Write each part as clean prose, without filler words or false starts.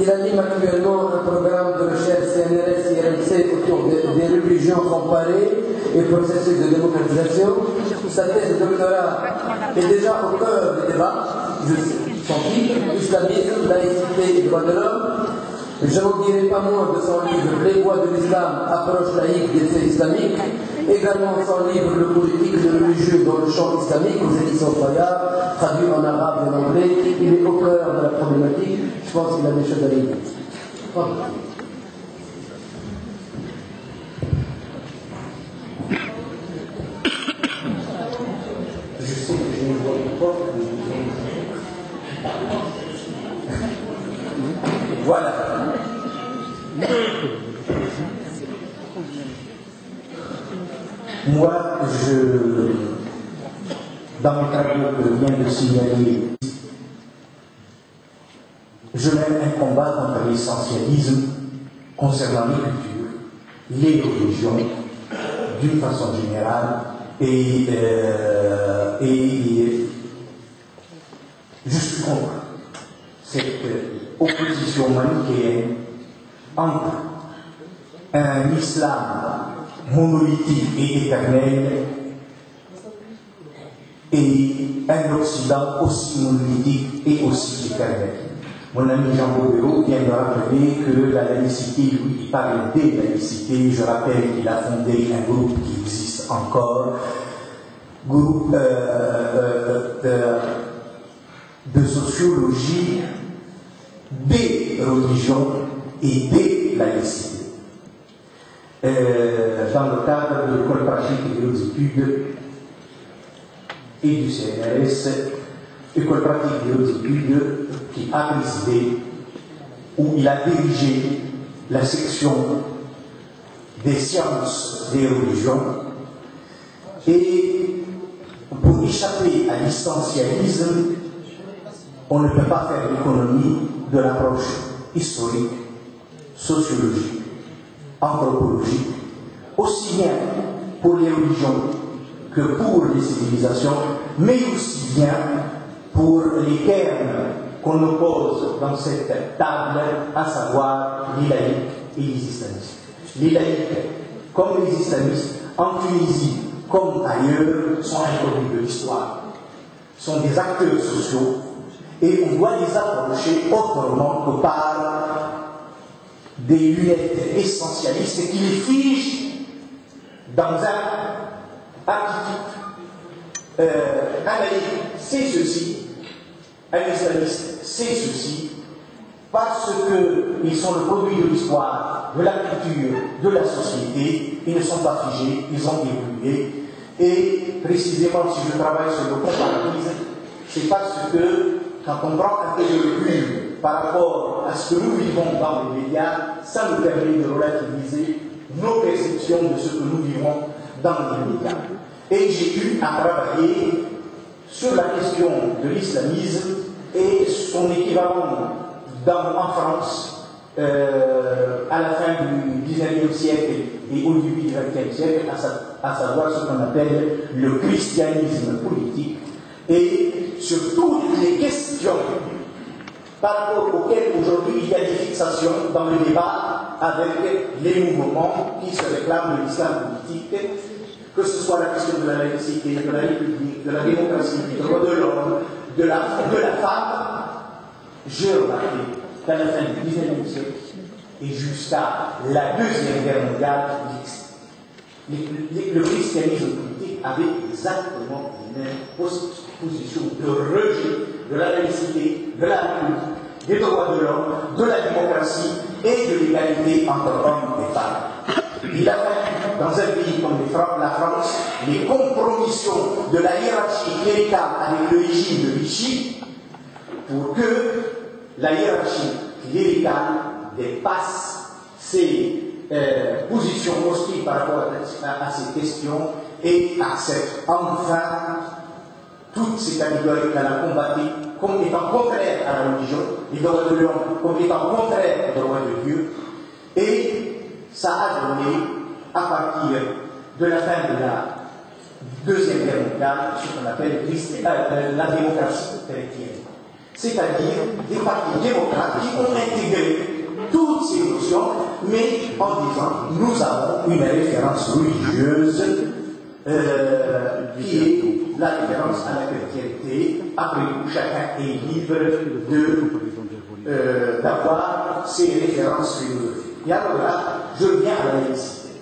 Il anime actuellement un programme de recherche CNRS-IRMC autour des religions comparées et processus de démocratisation. Sa thèse de doctorat est déjà au cœur des débats. Son titre, Islamisme, laïcité et droits de l'homme. Je n'en dirai pas moins de son livre Les voies de l'islam, approche laïque des faits islamiques, également son livre Le politique et le religieux dans le champ islamique aux éditions Fayard, traduit en arabe et en anglais. Il est au cœur de la problématique. Je pense qu'il a des choses à dire. Je sais que j'ai une voix propre. Voilà. Moi, dans mes travaux que je viens de signaler, je mène un combat contre l'essentialisme concernant les cultures, les religions, d'une façon générale, et je suis contre cette opposition manichéenne entre un islam monolithique et éternel et un Occident aussi monolithique et aussi éternel. Mon ami Jean Bobéo vient de rappeler que la laïcité, lui, il parle des laïcités. Je rappelle qu'il a fondé un groupe qui existe encore, groupe de sociologie des religions et des laïcités. Dans le cadre de l'école pratique des hautes études et du CNRS, école pratique des hautes études qui a présidé, où il a dirigé la section des sciences des religions, et pour échapper à l'essentialisme, on ne peut pas faire l'économie de l'approche historique, sociologique, anthropologique, aussi bien pour les religions que pour les civilisations, mais aussi bien pour les termes qu'on oppose dans cette table, à savoir les laïcs et les islamistes. Les laïcs, comme les islamistes, en Tunisie comme ailleurs, sont inconnus de l'histoire, sont des acteurs sociaux, et on doit les approcher autrement que par des lunettes essentialistes qui les figent dans un archétype. Un laïc, c'est ceci, un islamiste, c'est ceci, parce qu'ils sont le produit de l'histoire, de la culture, de la société, ils ne sont pas figés, ils ont évolué. Et précisément, si je travaille sur le comparatisme, c'est parce que quand on prend un peu de recul par rapport à ce que nous vivons dans les médias, ça nous permet de relativiser nos perceptions de ce que nous vivons dans les médias. Et j'ai eu à travailler sur la question de l'islamisme et son équivalent en France à la fin du XIXe siècle et au début du XXe siècle, à savoir ce qu'on appelle le christianisme politique, et sur toutes les questions par rapport auxquelles aujourd'hui il y a des fixations dans le débat avec les mouvements qui se réclament de l'islam politique, que ce soit la question de la laïcité, de la république, de la démocratie, du droit de l'homme, de la femme. J'ai remarqué qu'à la fin du XIXe siècle et jusqu'à la Deuxième Guerre mondiale, le christianisme politique avait exactement les mêmes positions de rejet de la laïcité, de la république, des droits de l'homme, de la démocratie et de l'égalité entre hommes et femmes. Il a fallu, dans un pays comme la France, les compromissions de la hiérarchie cléricale avec le régime de Vichy pour que la hiérarchie cléricale dépasse ses positions hostiles par rapport à ces questions et accepte enfin toutes ces catégories qu'elle a combattues comme étant contraires à la religion, les droits de l'homme comme étant contraires aux droits de Dieu. Et ça a donné, à partir de la fin de la Deuxième Guerre mondiale, ce qu'on appelle la démocratie chrétienne. c'est-à-dire des partis démocrates qui ont intégré toutes ces notions, mais en disant nous avons une référence religieuse qui est la référence à la chrétienté. Après tout, chacun est libre d'avoir ses références philosophiques. Et alors là, je viens à la laïcité.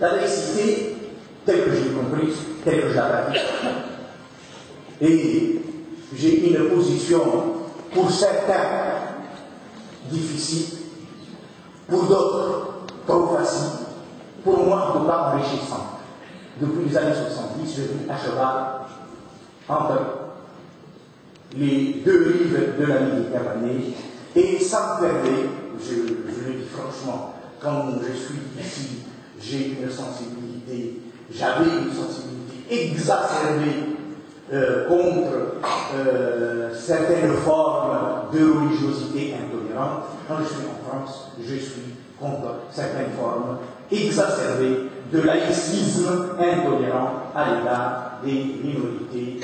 La laïcité, telle que je l'ai comprise, telle que je la pratique, et j'ai une position pour certains difficile, pour d'autres trop facile, pour moi en tout cas enrichissante. Depuis les années 70, je vis à cheval entre les deux rives de la Méditerranée et ça me permet, je le dis franchement, quand je suis ici, j'ai une sensibilité, j'avais une sensibilité exacerbée contre certaines formes de religiosité intolérante. Quand je suis en France, je suis contre certaines formes exacerbées de laïcisme intolérant à l'égard des minorités,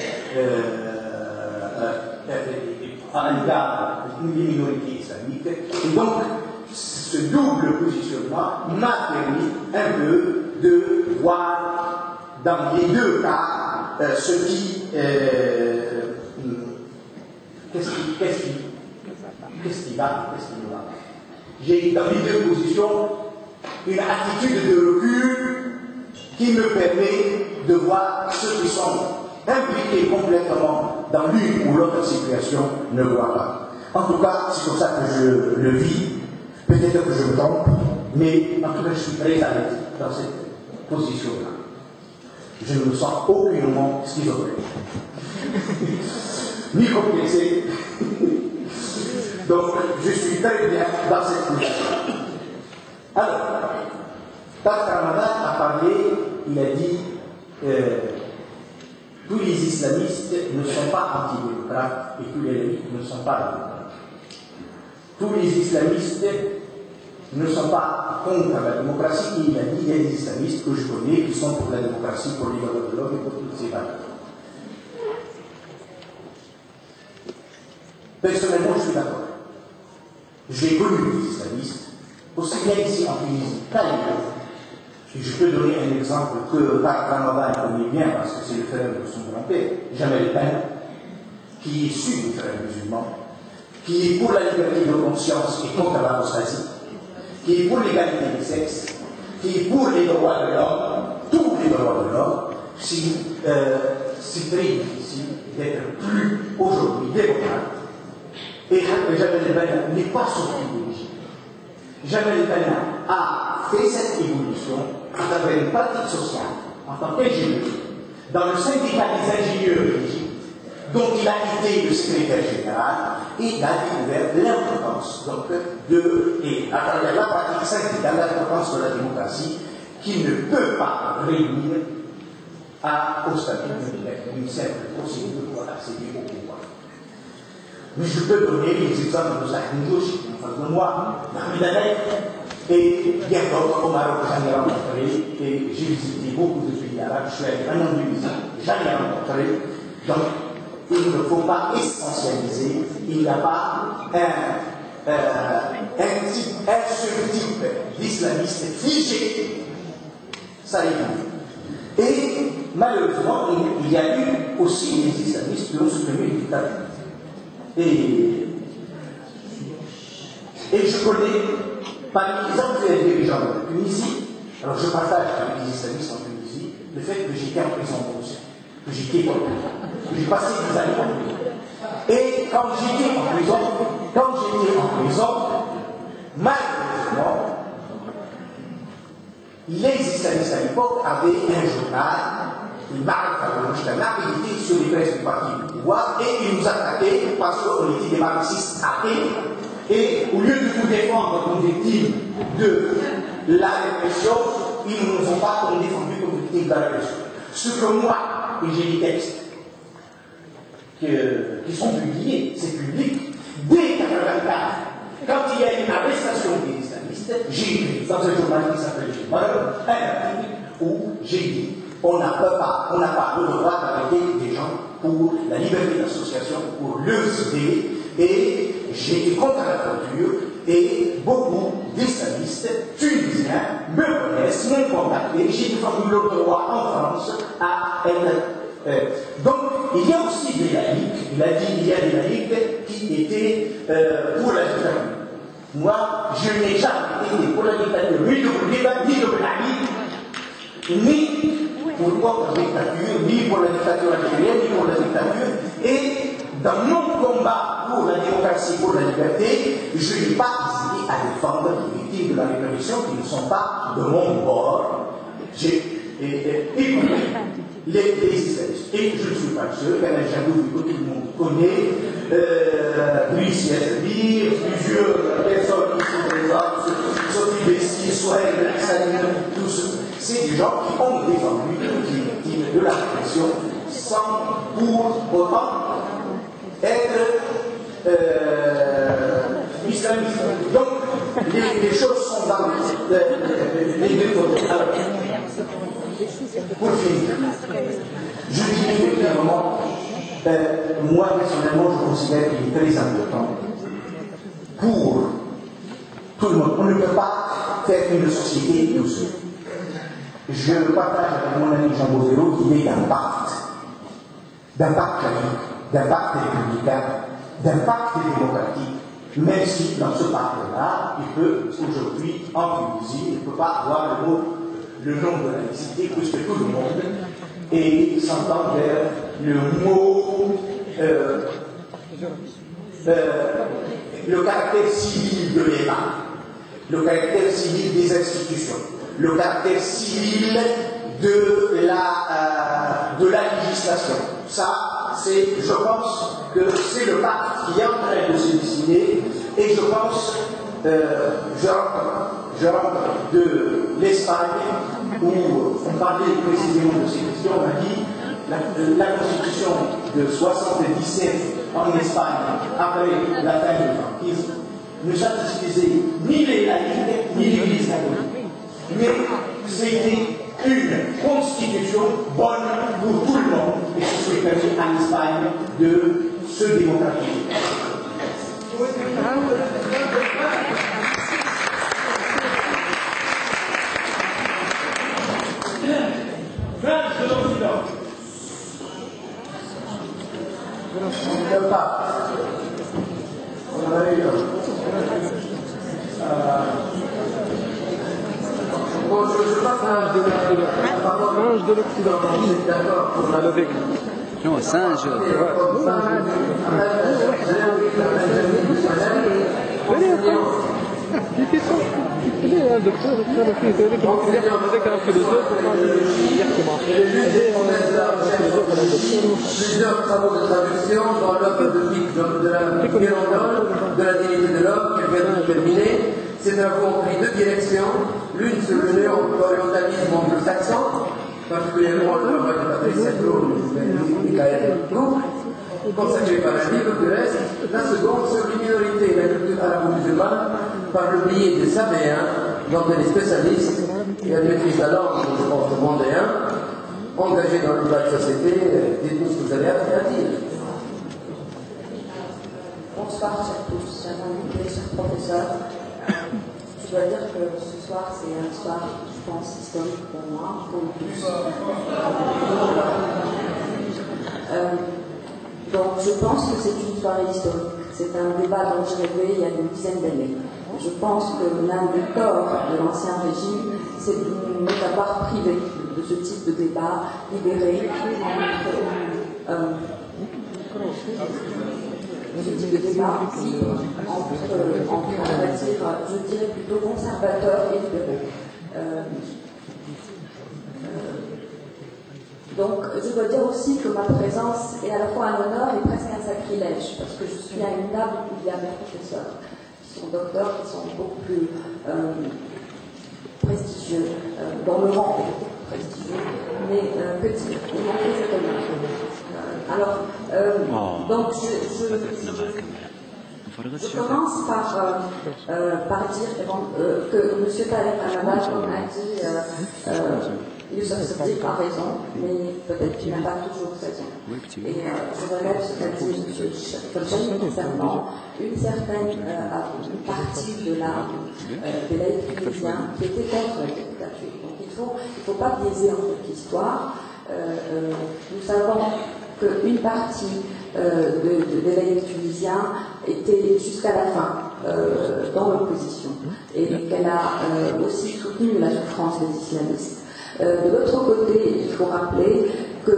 à l'égard des minorités islamiques. Et donc, ce double positionnement m'a permis un peu de voir dans les deux cas ce qui qu'est-ce qui va, qu'est-ce qui ne va pas. J'ai dans les deux positions une attitude de recul qui me permet de voir ceux qui sont impliqués complètement dans l'une ou l'autre situation ne voient pas. En tout cas, c'est comme ça que je le vis. Peut-être que je me trompe, mais en tout cas, je suis très à l'aise dans cette position-là. Je ne me sens aucunement schizophrène, ni complexé. Donc, je suis très bien dans cette position. Alors, Tata Ramadan a parlé, il a dit tous les islamistes ne sont pas antidémocrates et tous les laïcs ne sont pas démocrates. Tous les islamistes ne sont pas contre la démocratie, et il a dit il y a des islamistes que je connais qui sont pour la démocratie, pour les valeurs de l'homme et pour toutes ces valeurs. Personnellement, je suis d'accord. J'ai connu des islamistes, aussi bien ici en Tunisie qu'à l'époque. Et je peux donner un exemple que Ramadan connaît bien parce que c'est le frère de son grand-père, Jamel Ben, qui est issu du frère musulman, qui est pour la liberté de conscience et contre l'apostasie, qui est pour l'égalité des sexes, qui est pour les droits de l'homme, tous les droits de l'homme. C'est très difficile d'être plus aujourd'hui démocrate. Et Jamel Ben n'est pas sorti de l'Égypte. Jamel Ben a fait cette évolution à travers une pratique sociale en tant qu'ingénieur dans le syndicat des ingénieurs de l'Égypte, dont il a été le secrétaire général, et il a découvert l'importance et à travers la pratique syndicale, l'importance de la démocratie qui ne peut pas réunir au statut d'une simple procédure pour accéder au pouvoir. Mais je peux donner les exemples de Zahid Ndouch, en face de moi, Mahmoud Alek, et bien d'autres. Au Maroc, j'en ai rencontré, et j'ai visité beaucoup de pays arabes, je suis allé en Indonésie, j'en ai rencontré. Donc, il ne faut pas essentialiser, il n'y a pas un seul type d'islamiste figé, ça est. Et malheureusement, il y a eu aussi des islamistes qui ont soutenu les dictatures. Et je connais, parmi les autres dirigeants de la Tunisie, alors je partage avec les islamistes en Tunisie le fait que j'étais en prison aussi, que j'étais en prison, que j'ai passé des années en prison. Et quand j'étais en prison, malheureusement, les islamistes à l'époque avaient un journal, il était sur les presses du parti du pouvoir, et ils nous attaquaient parce qu'on était des marxistes athées. Et au lieu de nous défendre comme victimes de la répression, ils ne nous ont pas défendus comme victimes de la répression. Ce que moi, et j'ai des textes qui sont publiés, c'est public, dès 1984, quand il y a une arrestation des islamistes, j'ai écrit dans un journal qui s'appelle un article où j'ai dit On n'a pas le droit d'arrêter des gens pour la liberté d'association, pour leurs idées, et j'ai été contre la torture, et beaucoup d'islamistes tunisiens me connaissent, m'ont contacté, j'ai défendu le droit en France à être. Donc, il y a aussi des laïcs, il a dit il y a des laïcs qui étaient pour la dictature. Moi, je n'ai jamais été pour la dictature, ni de Bourguiba, ni de Ben Ali, ni pour la dictature, ni pour la dictature algérienne, ni pour la dictature. Et dans mon combat pour la démocratie, pour la liberté, je n'ai pas hésité à défendre les victimes de la répression qui ne sont pas de mon bord. J'ai écouté les islamistes. Et je ne suis pas le seul, Canal Jadou, que tout le monde connaît, Brice Yazdi, plusieurs personnes qui sont présentes, Sophie Bessi, Sohail, Salim, tous. C'est des gens qui ont défendu les victimes de la répression sans pour autant être islamiste. Donc, les choses sont dans les deux côtés. Alors, pour finir, je dis clairement, moi personnellement, je considère qu'il est très important pour tout le monde. On ne peut pas faire une société tout seul. Je partage avec mon ami Jean Bozero l'idée d'un pacte laïque, d'un pacte républicain, d'un pacte démocratique, même si dans ce pacte-là, il peut aujourd'hui, en Tunisie, il ne peut pas avoir le nom de la laïcité, puisque tout le monde s'entend vers le mot, le caractère civil de l'État, le caractère civil des institutions, le caractère civil de la législation. Ça, je pense que c'est le pacte qui est en train de se dessiner, et je pense, je rentre de l'Espagne, où on parlait précisément de ces questions, on a dit la constitution de 77 en Espagne, après la fin du franquisme, ne satisfaisait ni les laïcs, ni l'Église catholique. Mais c'était une constitution bonne pour tout le monde, et ce qui permis en Espagne de se démocratiser. France de l'Occident. Le pape. On a eu bon, je partage de l'Occident. D'accord pour la levée. Non, singe. Plusieurs travaux de traduction dans l'œuvre de la dignité de l'homme qui vient de terminer. Ces travaux ont pris deux directions, l'une sur le néo-orientalisme anglo-saxon, particulièrement le travail de Patrice Sacco et Michael Cook, consacré par un livre de l'Est, la seconde sur l'imminorité et la culture arabo-musulmane par le biais de Sabéen, dont elle est spécialiste et elle maîtrise la langue, je pense, vendéen, engagé dans le débat de société. Dites-nous ce que vous avez à dire. Bonsoir à tous, chers invités, chers professeurs. Je dois dire que ce soir, c'est un soir, je pense, historique pour moi, pour nous tous. Donc, je pense que c'est une soirée historique. C'est un débat dont j'ai rêvé il y a une dizaine d'années. Je pense que l'un des torts de l'ancien régime, c'est de nous avoir privés de ce type de débat libéré ce type de débat entre on va dire, je dirais plutôt conservateurs et libéraux. Donc, je dois dire aussi que ma présence est à la fois un honneur et presque un sacrilège, parce que je suis à une table où il y a mes professeurs, qui sont docteurs, qui sont beaucoup plus prestigieux, dans le rang prestigieux, mais petits, et non plus étonnants. Alors, donc je commence par dire que M. Taleb Al-Abbas a dit Youssef Siddiq a raison, mais peut-être qu'il n'a pas toujours raison. Et je relève ce qu'a dit M. Cholchen concernant une certaine partie des laïcs tunisiens qui étaient contre la dictature. Donc il ne faut pas biaiser en fait l'histoire. Nous savons qu'une partie des laïcs tunisiens était jusqu'à la fin dans l'opposition et qu'elle a aussi soutenu la souffrance des islamistes. De l'autre côté, il faut rappeler que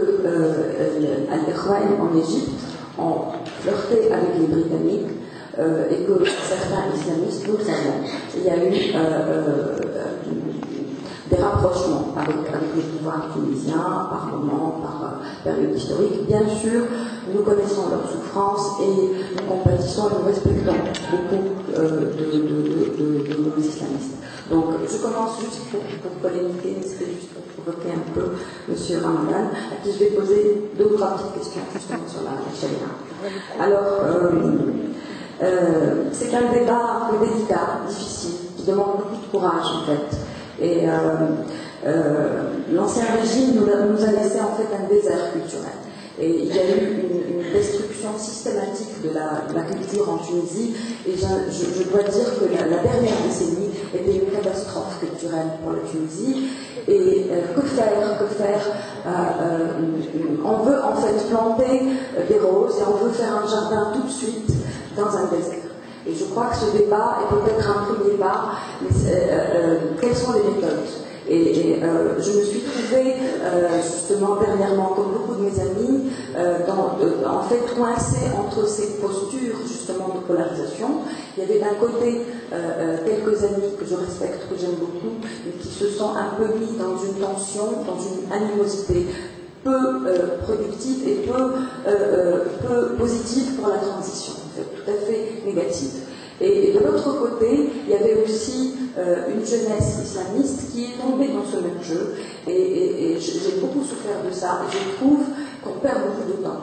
Al-Ikhwan en Égypte ont flirté avec les Britanniques et que certains islamistes, nous le savons, il y a eu des rapprochements avec le pouvoir tunisien par moment, par période historique. Bien sûr, nous connaissons leurs souffrances et nous compatissons et nous respectons beaucoup de nos islamistes. Donc, je commence juste pour polémiquer, mais c'était juste pour provoquer un peu M. Ramadan, à qui je vais poser 2 ou 3 petites questions justement sur la charia. Alors, c'est un débat un peu délicat, difficile, qui demande beaucoup de courage en fait. Et l'ancien régime nous a laissé en fait un désert culturel. Et il y a eu une destruction systématique de la culture en Tunisie. Et je dois dire que la dernière décennie était une catastrophe culturelle pour la Tunisie. Et que faire on veut en fait planter des roses et on veut faire un jardin tout de suite dans un désert. Et je crois que ce débat est peut-être un premier pas, mais quelles sont les méthodes ? Et je me suis trouvée justement dernièrement, comme beaucoup de mes amis, en fait coincée entre ces postures justement de polarisation. Il y avait d'un côté quelques amis que je respecte, que j'aime beaucoup, mais qui se sont un peu mis dans une tension, dans une animosité peu productive et peu positive pour la transition, en fait, tout à fait négative. Et de l'autre côté, il y avait aussi une jeunesse islamiste qui est tombée dans ce même jeu. Et j'ai beaucoup souffert de ça. Et je trouve qu'on perd beaucoup de temps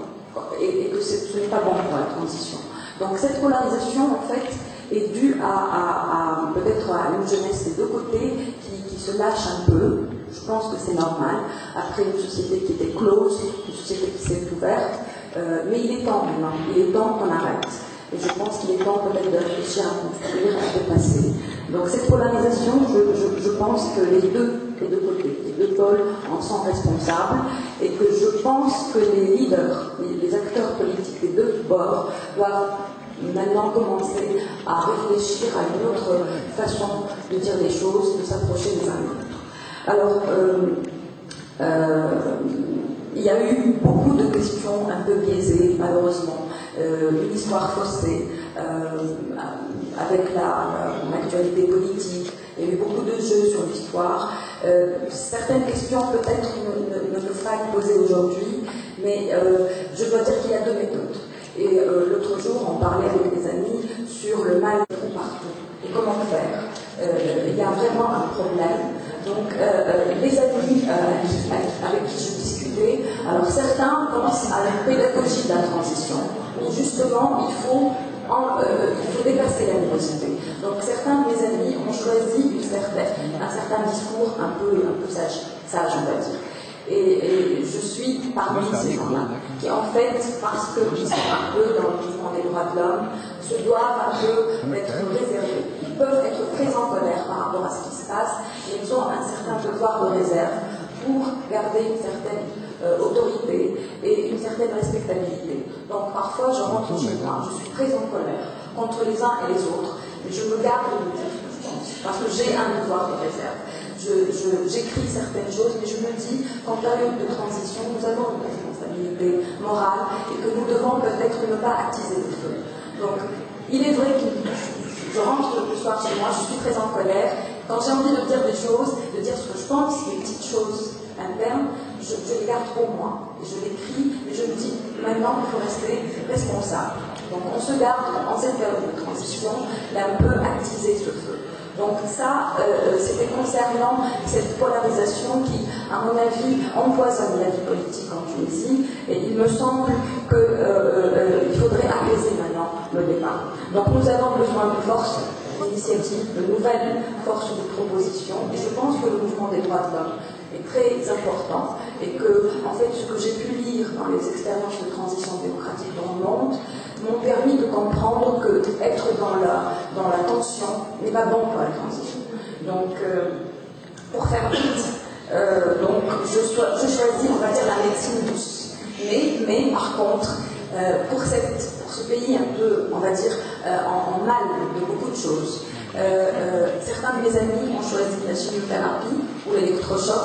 et que ce n'est pas bon pour la transition. Donc cette polarisation, en fait, est due à peut-être à une jeunesse des deux côtés qui se lâche un peu. Je pense que c'est normal. Après une société qui était close, une société qui s'est ouverte. Mais il est temps maintenant. Il est temps qu'on arrête. Et je pense qu'il est temps peut-être de réfléchir à construire, à dépasser. Donc cette polarisation, je pense que les deux côtés, les deux pôles en sont responsables et que je pense que les leaders, les acteurs politiques des deux bords doivent maintenant commencer à réfléchir à une autre façon de dire les choses, de s'approcher les uns des autres. Alors, il y a eu beaucoup de questions un peu biaisées, malheureusement. Une histoire faussée, avec l'actualité politique. Il y a eu beaucoup de jeux sur l'histoire. Certaines questions peut-être ne peuvent pas être posées aujourd'hui, mais je dois dire qu'il y a 2 méthodes. Et l'autre jour, on parlait avec des amis sur le mal partout. Et comment faire il y a vraiment un problème. Donc, les amis avec qui je discutais, alors certains pensent à la pédagogie de la transition, où justement il faut dépasser l'animosité. Donc, certains de mes amis ont choisi un certain discours un peu sage, on va dire. Et je suis parmi ces gens-là, qui en fait, parce qu'ils sont un peu dans le mouvement des droits de l'homme, se doivent un peu être réservés. Ils peuvent être très en colère par rapport à ce qui se passe, mais ils ont un certain devoir de réserve pour garder une certaine autorité et une certaine respectabilité. Donc parfois, je rentre chez moi, je suis très en colère contre les uns et les autres, mais je me garde de me dire ce que je pense, parce que j'ai un devoir de réserve. J'écris certaines choses, mais je me dis qu'en période de transition, nous avons une responsabilité morale et que nous devons peut-être ne pas attiser le feu. Donc, il est vrai que je rentre le soir chez moi, je suis très en colère. Quand j'ai envie de dire des choses, de dire ce que je pense, des petites choses internes, je les garde pour moi. Et je l'écris, et je me dis, maintenant, il faut rester responsable. Donc, on se garde, en cette période de transition, d'un peu attiser ce feu. Donc ça, c'était concernant cette polarisation qui, à mon avis, empoisonne la vie politique en Tunisie. Et il me semble qu'il faudrait apaiser maintenant le débat. Donc nous avons besoin de force d'initiative, de nouvelles forces de proposition. Et je pense que le mouvement des droits de l'homme est très important et que, en fait, ce que j'ai pu lire dans les expériences de transition démocratique dans le monde m'ont permis de comprendre que être dans la tension n'est pas bon pour la transition. Donc, pour faire vite, je choisis, on va dire, la médecine douce. Mais par contre, pour ce pays un peu, on va dire, en mal de beaucoup de choses, certains de mes amis ont choisi la chimiothérapie ou l'électrochoc.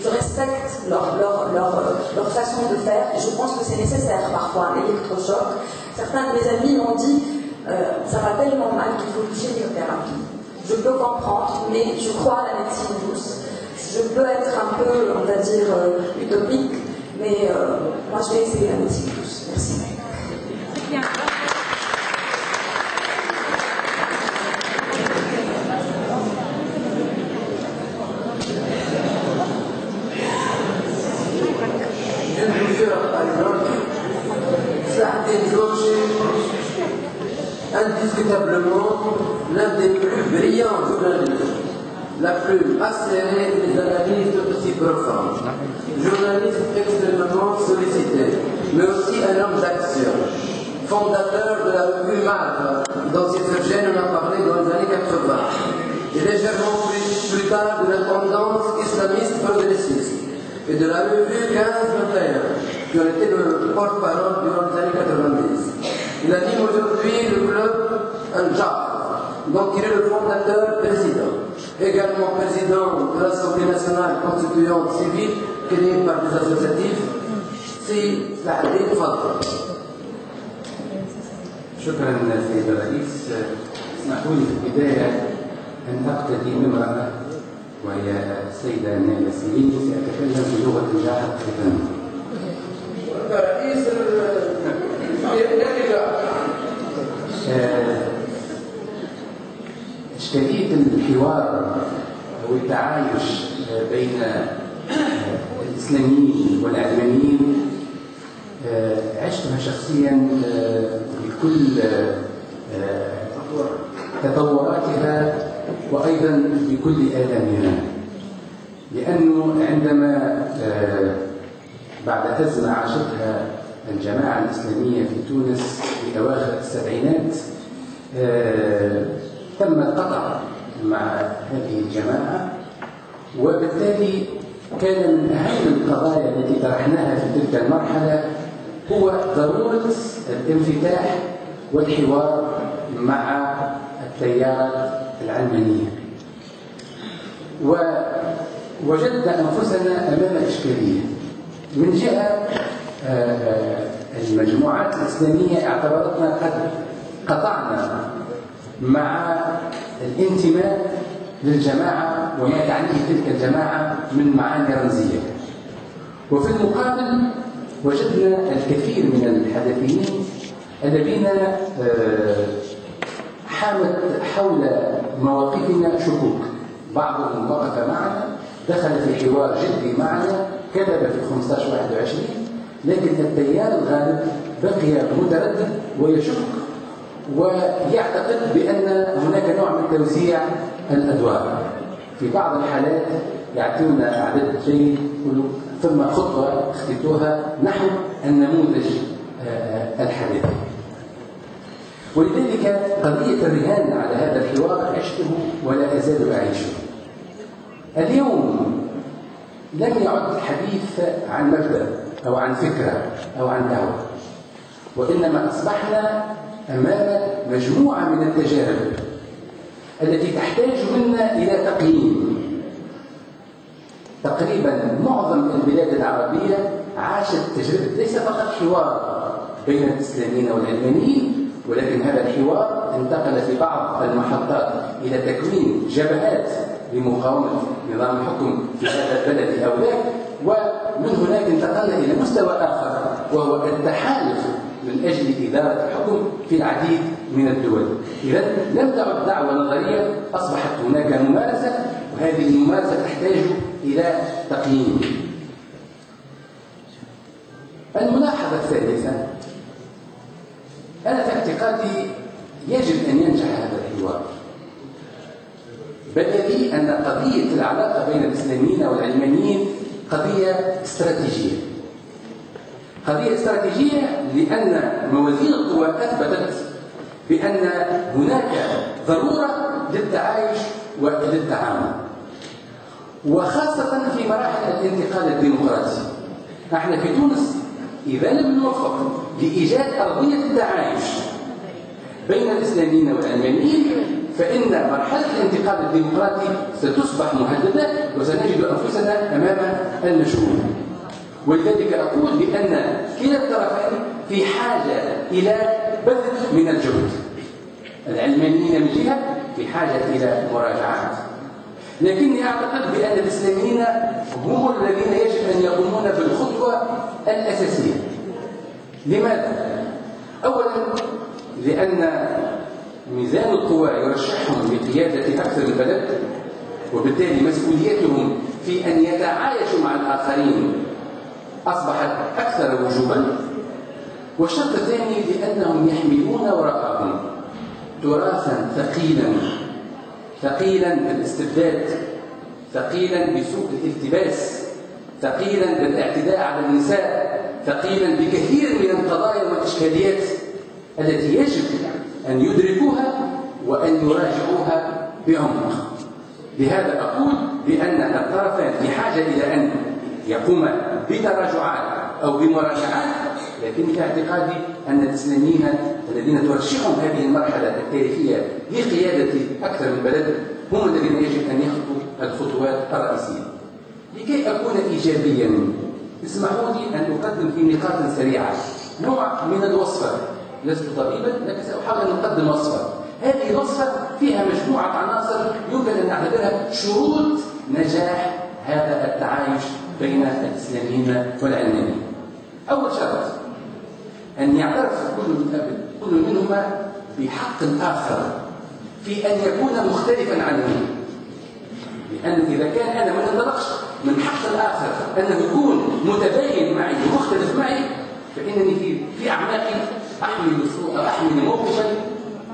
Je respecte leur façon de faire et je pense que c'est nécessaire parfois, l'électrochoc. Certains de mes amis m'ont dit ça va tellement mal qu'il faut une chimiothérapie. Je peux comprendre, mais je crois à la médecine douce. Je peux être un peu, on va dire, utopique, mais moi je vais essayer la médecine douce. Merci. Bien. Indiscutablement l'un des plus brillants journalistes, la plus acérée des analystes aussi profondes, journaliste extrêmement sollicité, mais aussi un homme d'action, fondateur de la revue Marbre, dont Céphagène en a parlé dans les années 80, et légèrement plus tard de la tendance islamiste progressiste, et de la revue 15-21, qui ont été le porte-parole durant les années 90. Il anime aujourd'hui le club Anjar, dont il est le fondateur-président, également président de l'Assemblée nationale constituante civile créée par des associatifs. C'est Saadé Fadl. شكرا سيد الرئيس. اسمحوا لي في البدايه ان اقتدي بامراه وهي السيده نائله سليم، ساتكلم بلغه الجعل ايضا. رئيس إشكالية الحوار والتعايش بين الإسلاميين والعلمانيين عشتها شخصيا بكل تطوراتها وأيضا بكل آلامها، لأنه عندما بعد أزمة عاشتها الجماعة الإسلامية في تونس في أواخر السبعينات تم القطع مع هذه الجماعة، وبالتالي كان من أهم القضايا التي طرحناها في تلك المرحلة هو ضرورة الانفتاح والحوار مع التيارات العلمانية. ووجدنا أنفسنا أمام إشكالية. من جهة المجموعات الإسلامية اعتبرتنا قد قطعنا مع الانتماء للجماعة وما تعنيه تلك الجماعة من معاني رمزية، وفي المقابل وجدنا الكثير من الحدثيين الذين حامت حول مواقفنا شكوك. بعضهم وقف معنا، دخل في حوار جدي معنا، كذب في 15/21، لكن التيار الغالب بقي متردد ويشك ويعتقد بأن هناك نوع من توزيع الأدوار. في بعض الحالات يعطينا عدد جيد يقولوا ثم خطوة اختتوها نحو النموذج الحديثي. ولذلك قضية الرهان على هذا الحوار عشته ولا أزال أعيشه. اليوم لم يعد الحديث عن مبدأ أو عن فكرة أو عن دعوة، وإنما أصبحنا أمام مجموعة من التجارب التي تحتاج منا إلى تقييم. تقريبا معظم البلاد العربية عاشت تجربة ليس فقط حوار بين الإسلاميين والعلمانيين، ولكن هذا الحوار انتقل في بعض المحطات إلى تكوين جبهات لمقاومة نظام الحكم في هذا البلد أو ذاك، ومن هناك انتقلنا إلى مستوى آخر وهو التحالف من أجل إدارة الحكم في العديد من الدول. إذن لم تعد دعوة نظرية، أصبحت هناك ممارسة، وهذه الممارسة تحتاج إلى تقييم. الملاحظة الثالثة، أنا في اعتقادي يجب أن ينجح هذا الحوار، بدا لي أن قضية العلاقة بين الإسلاميين والعلمانيين قضية استراتيجية. قضية استراتيجية لأن موازين القوى أثبتت بأن هناك ضرورة للتعايش وللتعامل، وخاصة في مراحل الانتقال الديمقراطي. نحن في تونس إذا لم نوفق لإيجاد أرضية التعايش بين الإسلاميين والعلمانيين فإن مرحلة الانتقال الديمقراطي ستصبح مهددة وسنجد أنفسنا أمام النشوء. ولذلك أقول بأن كلا الطرفين في حاجة إلى بذل من الجهد. العلمانيين من جهة في حاجة إلى مراجعات، لكني أعتقد بأن الإسلاميين هم الذين يجب أن يقومون بالخطوة الأساسية. لماذا؟ أولا لأن ميزان القوى يرشحهم لقيادة أكثر من بلد، وبالتالي مسؤوليتهم في أن يتعايشوا مع الآخرين أصبحت أكثر وجوبا. والشرط الثاني لأنهم يحملون وراءهم تراثا ثقيلا بالاستبداد، ثقيلا بسوء الالتباس، ثقيلا بالاعتداء على النساء، ثقيلا بكثير من القضايا والإشكاليات التي يجب أن يدركوها وأن يراجعوها بعمق. لهذا أقول بأن الطرفان في حاجة إلى أن يقوم بتراجعات أو بمراجعات، لكن في اعتقادي أن الإسلاميين الذين ترشحهم هذه المرحلة التاريخية لقيادة أكثر من بلد هم الذين يجب أن يخطوا الخطوات الرئيسية. لكي أكون إيجابيا اسمحوا لي أن أقدم في نقاط سريعة نوع من الوصفة. لست طبيبا لكن سأحاول أن أقدم وصفة. هذه الوصفة فيها مجموعة عناصر يمكن أن نعتبرها شروط نجاح هذا التعايش بين الإسلاميين والعلمانيين. أول شرط أن يعترف كل منهما بحق الآخر في أن يكون مختلفا عنه. لأن إذا كان أنا ما انطلقش من حق الآخر أنه يكون متباين معي ومختلف معي، فإنني في أعماقي أحمل موقفا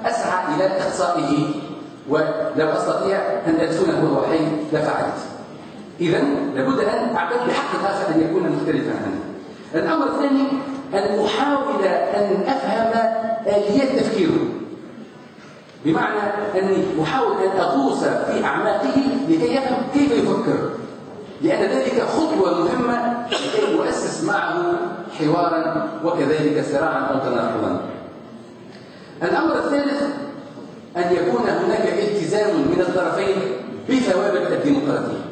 أسعى إلى إقصائه، ولو أستطيع أن أدفنه روحي لفعلت. إذن لابد أن أعترف بحق الآخر أن يكون مختلفا عنه. الأمر الثاني أن أحاول أن أفهم آليات تفكيره، بمعنى أني أحاول أن أغوص في أعماقه لكي يفهم كيف يفكر، لأن ذلك خطوة مهمة لكي أؤسس معه حوارا وكذلك صراعا أو تناقضا. الأمر الثالث أن يكون هناك التزام من الطرفين بثوابت الديمقراطية.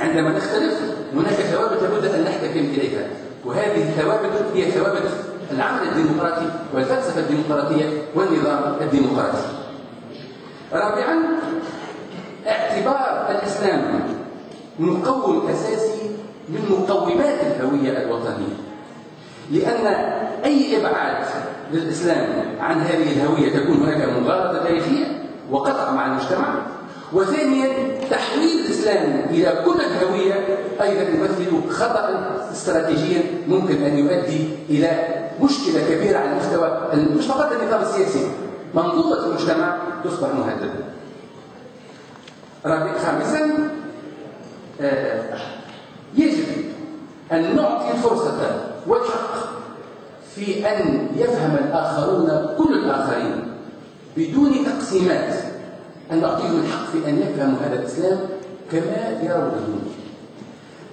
عندما نختلف هناك ثوابت لابد أن نحتكم إليها، وهذه الثوابت هي ثوابت العمل الديمقراطي والفلسفة الديمقراطية والنظام الديمقراطي. رابعا اعتبار الإسلام مقوم أساسي من مقومات الهوية الوطنية، لأن أي إبعاد للإسلام عن هذه الهوية تكون هناك مغالطة تاريخية وقطع مع المجتمع. وثانيا تحويل الإسلام إلى كل الهوية أيضا يمثل خطأ استراتيجيا ممكن أن يؤدي إلى مشكلة كبيرة على مستوى مش فقط النظام السياسي، منظومة المجتمع تصبح مهددة. خامسا يجب أن نعطي الفرصة والحق في أن يفهم الآخرون كل الآخرين بدون تقسيمات، أن نعطيهم الحق في أن يفهموا هذا الإسلام كما يرونه،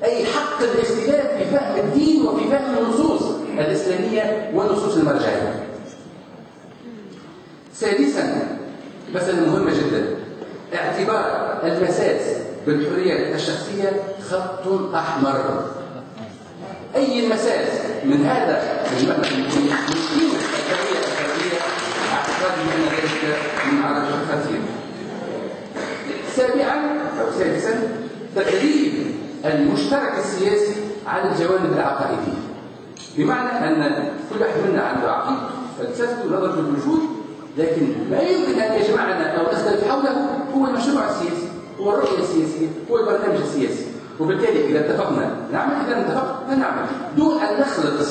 أي حق الاختلاف في فهم الدين وفي فهم النصوص الإسلامية والنصوص المرجعية. سادسا مسألة مهمة جدا، اعتبار المساس بالحرية الشخصية خط أحمر. أي مساس من هذا المبدأ الحرية الفردية اعتقاد أن ذلك من عرض خطير. سابعا أو سادسا تدريب المشترك السياسي على الجوانب العقائدية، بمعنى أن كل واحد منا عنده عقيدة فلسفته نظرة الوجود، لكن ما يمكن أن يجمعنا أو نختلف حوله هو المشروع السياسي، هو الرؤية السياسية، هو البرنامج السياسي. وبالتالي إذا اتفقنا نعمل، إذا اتفقنا نعمل دون أن نخلط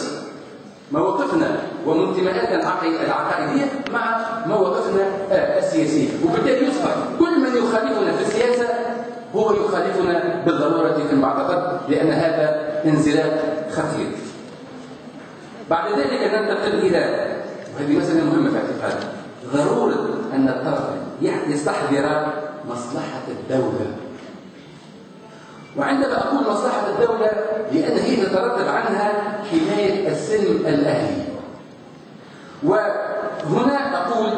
مواقفنا ومنتمياتنا العقائدية مع مواقفنا السياسية. وبالتالي يصبح كل من من يخالفنا في السياسة هو يخالفنا بالضرورة في المعتقد، لأن هذا انزلاق خطير. بعد ذلك ننتقل إلى، وهذه مسألة مهمة في اعتقادي، ضرورة أن الطرف يستحضر مصلحة الدولة. وعندما أقول مصلحة الدولة لأن هي تترتب عنها حماية السلم الأهلي. وهنا أقول،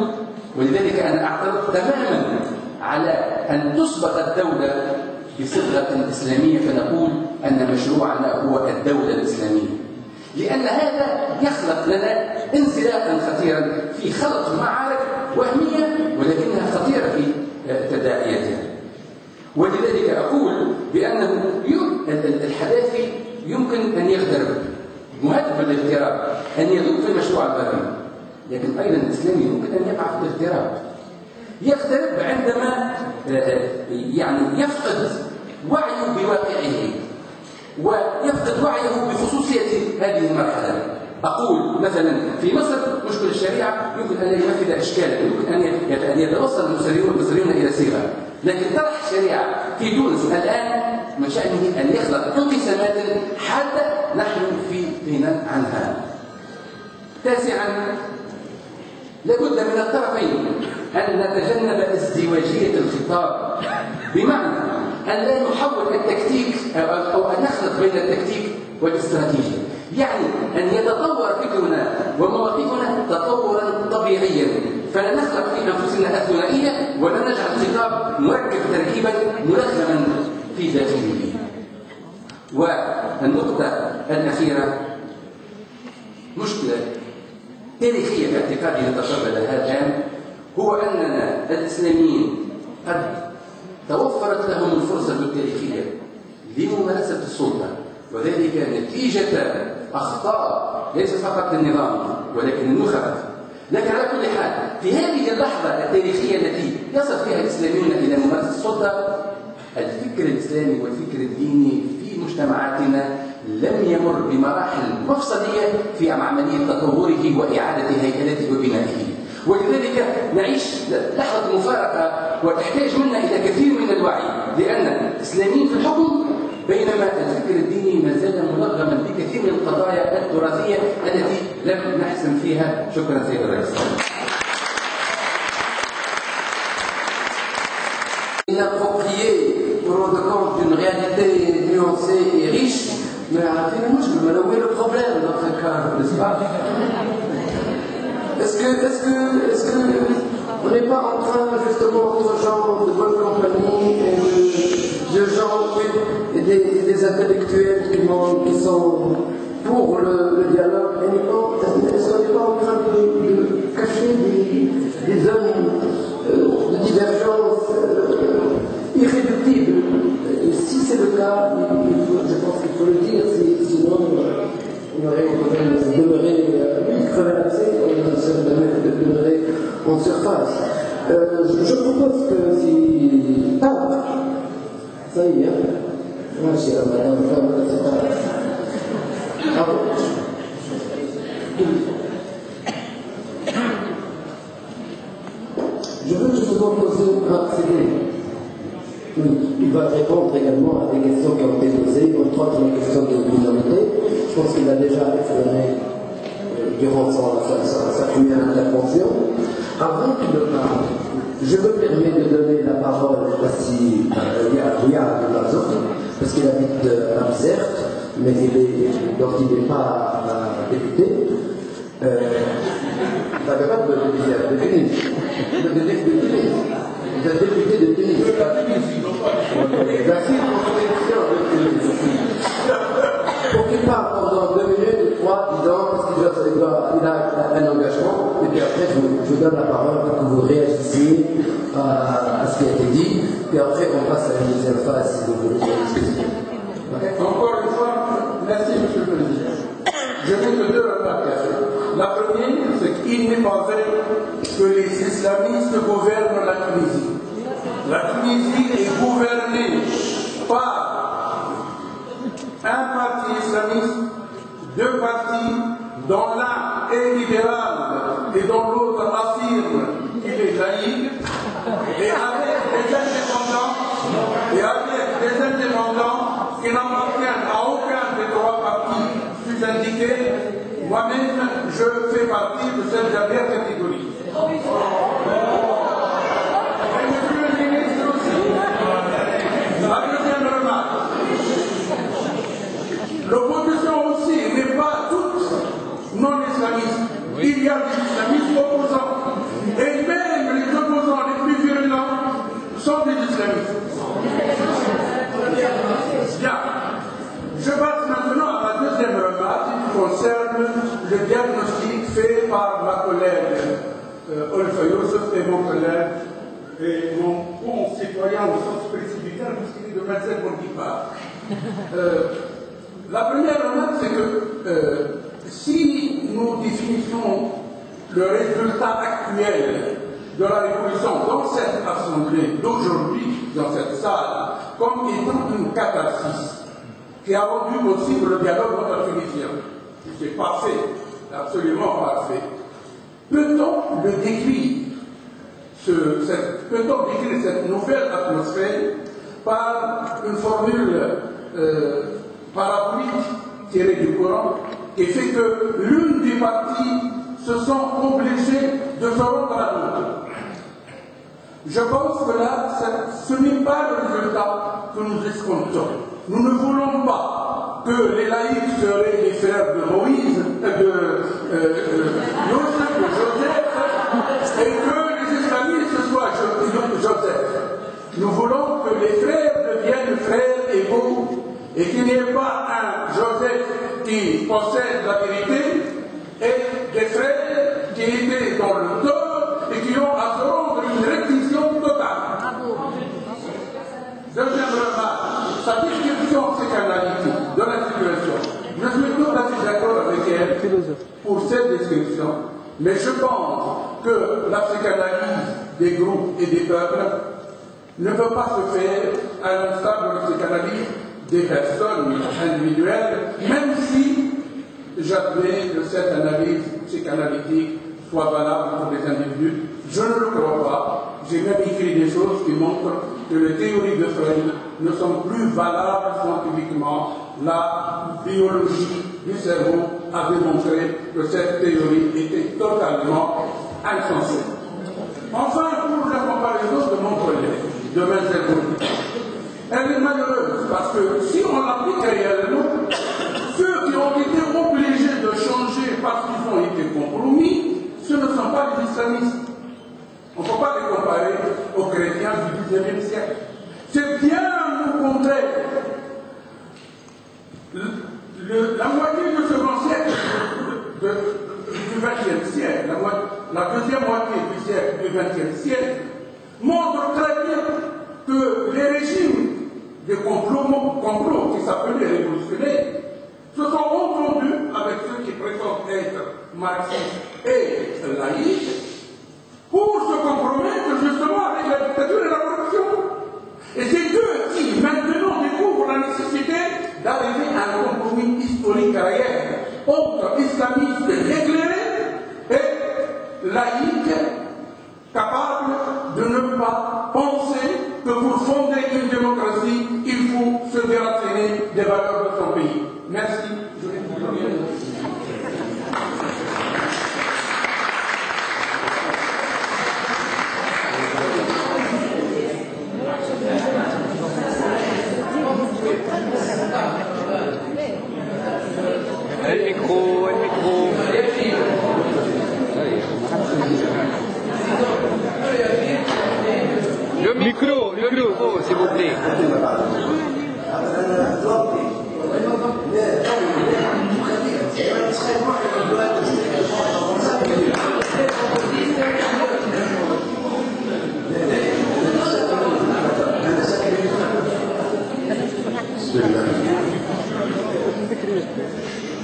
ولذلك أنا أعترض تماما على أن تسبق الدولة بصبغة إسلامية فنقول أن مشروعنا هو الدولة الإسلامية، لأن هذا يخلق لنا انزلاقا خطيرا في خلق معارك وهمية ولكنها خطيرة في تداعياتها. ولذلك أقول بأنه الحداثي يمكن أن يغترب، مهدف الاغتراب أن يذوب في المشروع الغربي، لكن أيضا الإسلامي يمكن أن يقع في الاغتراب. يغترب عندما يعني يفقد وعيه بواقعه ويفقد وعيه بخصوصية هذه المرحلة. أقول مثلا في مصر مشكل الشريعة يمكن أن ينفذ أشكالا، يمكن أن يتوصل المصريون إلى صيغة، لكن طرح الشريعة في تونس الآن من شأنه أن يخلق انقسامات حتى نحن في غنى عنها. تاسعا، لابد من الطرفين أن نتجنب ازدواجية الخطاب، بمعنى أن لا نحول التكتيك أو أن نخلط بين التكتيك والاستراتيجية، يعني أن يتطور فكرنا ومواقفنا تطورا طبيعيا، فلا نخلق في أنفسنا الثنائية ولا نجعل الخطاب مركب تركيبا ملغما في داخله. والنقطة الأخيرة مشكلة تاريخية في اعتقادي نتطرق لها الآن، هو أننا الإسلاميين قد توفرت لهم الفرصة التاريخية لممارسة السلطة، وذلك نتيجة أخطاء ليس فقط للنظام ولكن النخب. لكن على كل حال في هذه اللحظة التاريخية التي يصل فيها الإسلاميون إلى ممارسة السلطة، الفكر الإسلامي والفكر الديني في مجتمعاتنا لم يمر بمراحل مفصلية في عملية تطوره وإعادة هيكلته وبنائه، ولذلك نعيش لحظة مفارقة وتحتاج منا إلى كثير من الوعي، لأن الإسلاميين في الحكم بينما الفكر الديني ما زال ملغما بكثير من القضايا التراثية التي لم نحسم فيها. شكرا سيد الرئيس. Inapproprié pour rendre compte d'une réalité nuancée et riche, mais finalement, je me demande où est le problème dans notre cas, n'est-ce pas? Est-ce que on n'est pas en train justement entre gens de bonne compagnie et de gens et des intellectuels qui sont pour le dialogue, est-ce qu'on n'est pas en train de cacher des zones de divergence irréductibles? Et si c'est le cas, je pense qu'il faut le dire, sinon on aurait demeuré crever l'abcès, on serait demeuré en surface. Je propose que si... Ah, ça y est, hein. Moi, je suis madame, c'est pas... Ah bon? Je veux justement poser un CD. Il va répondre également à des questions qui ont été posées, entre autres la question de minorité. Je pense qu'il a déjà expliqué durant sa première intervention. Avant qu'il ne parle, je me permets de donner la parole aussi à Riyad Mazout, parce qu'il habite à Bizerte, mais donc il n'est pas député. Pas capable de Bizerte, de Tunis. De député de Tunis. La circonscription de Tunis. Pour qu'il parle pendant 2 minutes, 3, 10 ans, parce qu'il a un engagement, et puis après je vous donne la parole pour que vous réagissiez à ce qui a été dit, puis après on passe à la deuxième phase si vous voulez discuter. Okay. Encore une fois, merci Monsieur le Président. Je vais te deux remarques à faire. La première, c'est qu'il n'est pas vrai que les islamistes gouvernent la Tunisie. La Tunisie est gouvernée par un parti islamiste, 2 partis, dont l'un est libéral et dont l'autre affirme qu'il est laïque, et avec des suis indiqué, moi-même, je fais partie de cette dernière catégorie. Et monsieur le ministre aussi. La deuxième remarque. L'opposition aussi n'est pas toute non islamiste. Il y a des islamistes opposants. Et même les opposants les plus virulents sont des islamistes. Bien. Je passe maintenant à ma deuxième remarque qui concerne le diagnostic fait par ma collègue Olfa Youssef et mon collègue et mon concitoyen au sens précipital puisqu'il est de Marseille pour qui part. La première remarque, c'est que si nous définissons le résultat actuel de la révolution dans cette assemblée d'aujourd'hui, dans cette salle, comme étant une catharsis qui a rendu possible le dialogue entre Tunisiens. C'est parfait, absolument parfait. Peut-on le décrire, peut-on décrire cette nouvelle atmosphère par une formule parabolique tirée du Coran qui fait que l'une des parties se sent obligée de se rendre à l'autre? Je pense que là, ce n'est pas le résultat que nous escomptons. Nous ne voulons pas que les laïcs seraient les frères de Moïse, de Joseph, et que les islamistes soient Joseph. Nous voulons que les frères deviennent frères égaux et qu'il n'y ait pas un Joseph qui possède la vérité et des frères qui étaient dans le tort et qui ont à se rendre une réquisition totale. Deuxième remarque, sa description psychanalytique de la situation. Je suis tout à fait d'accord avec elle pour cette description, mais je pense que la psychanalyse des groupes et des peuples ne peut pas se faire à l'instar de la psychanalyse des personnes individuelles, même si j'admets que cette analyse psychanalytique soit valable pour les individus. Je ne le crois pas. J'ai même écrit des choses qui montrent que les théories de Freud ne sont plus valables scientifiquement. La biologie du cerveau a démontré que cette théorie était totalement insensée. Enfin, pour la comparaison de mon collègue, de Vincent, elle est malheureuse parce que si on l'applique réellement, ceux qui ont été obligés de changer parce qu'ils ont été compromis, ce ne sont pas les islamistes. On ne peut pas les comparer aux chrétiens du XIXe siècle. C'est bien au contraire. La moitié du second siècle du XXe siècle, la deuxième moitié du siècle du XXe siècle, montre très bien que les régimes de complot qui s'appelaient révolutionnaires se sont entendus avec ceux qui prétendent être marxistes et laïcs pour se compromettre justement avec la dictature et la corruption. Et c'est eux qui maintenant découvrent la nécessité d'arriver à un compromis historique réel entre islamistes éclairés et laïcs capables de ne pas penser que pour fonder une démocratie, il faut se déraciner des valeurs de son pays. Merci. Je vais vous donner le micro. Le micro, s'il vous plaît.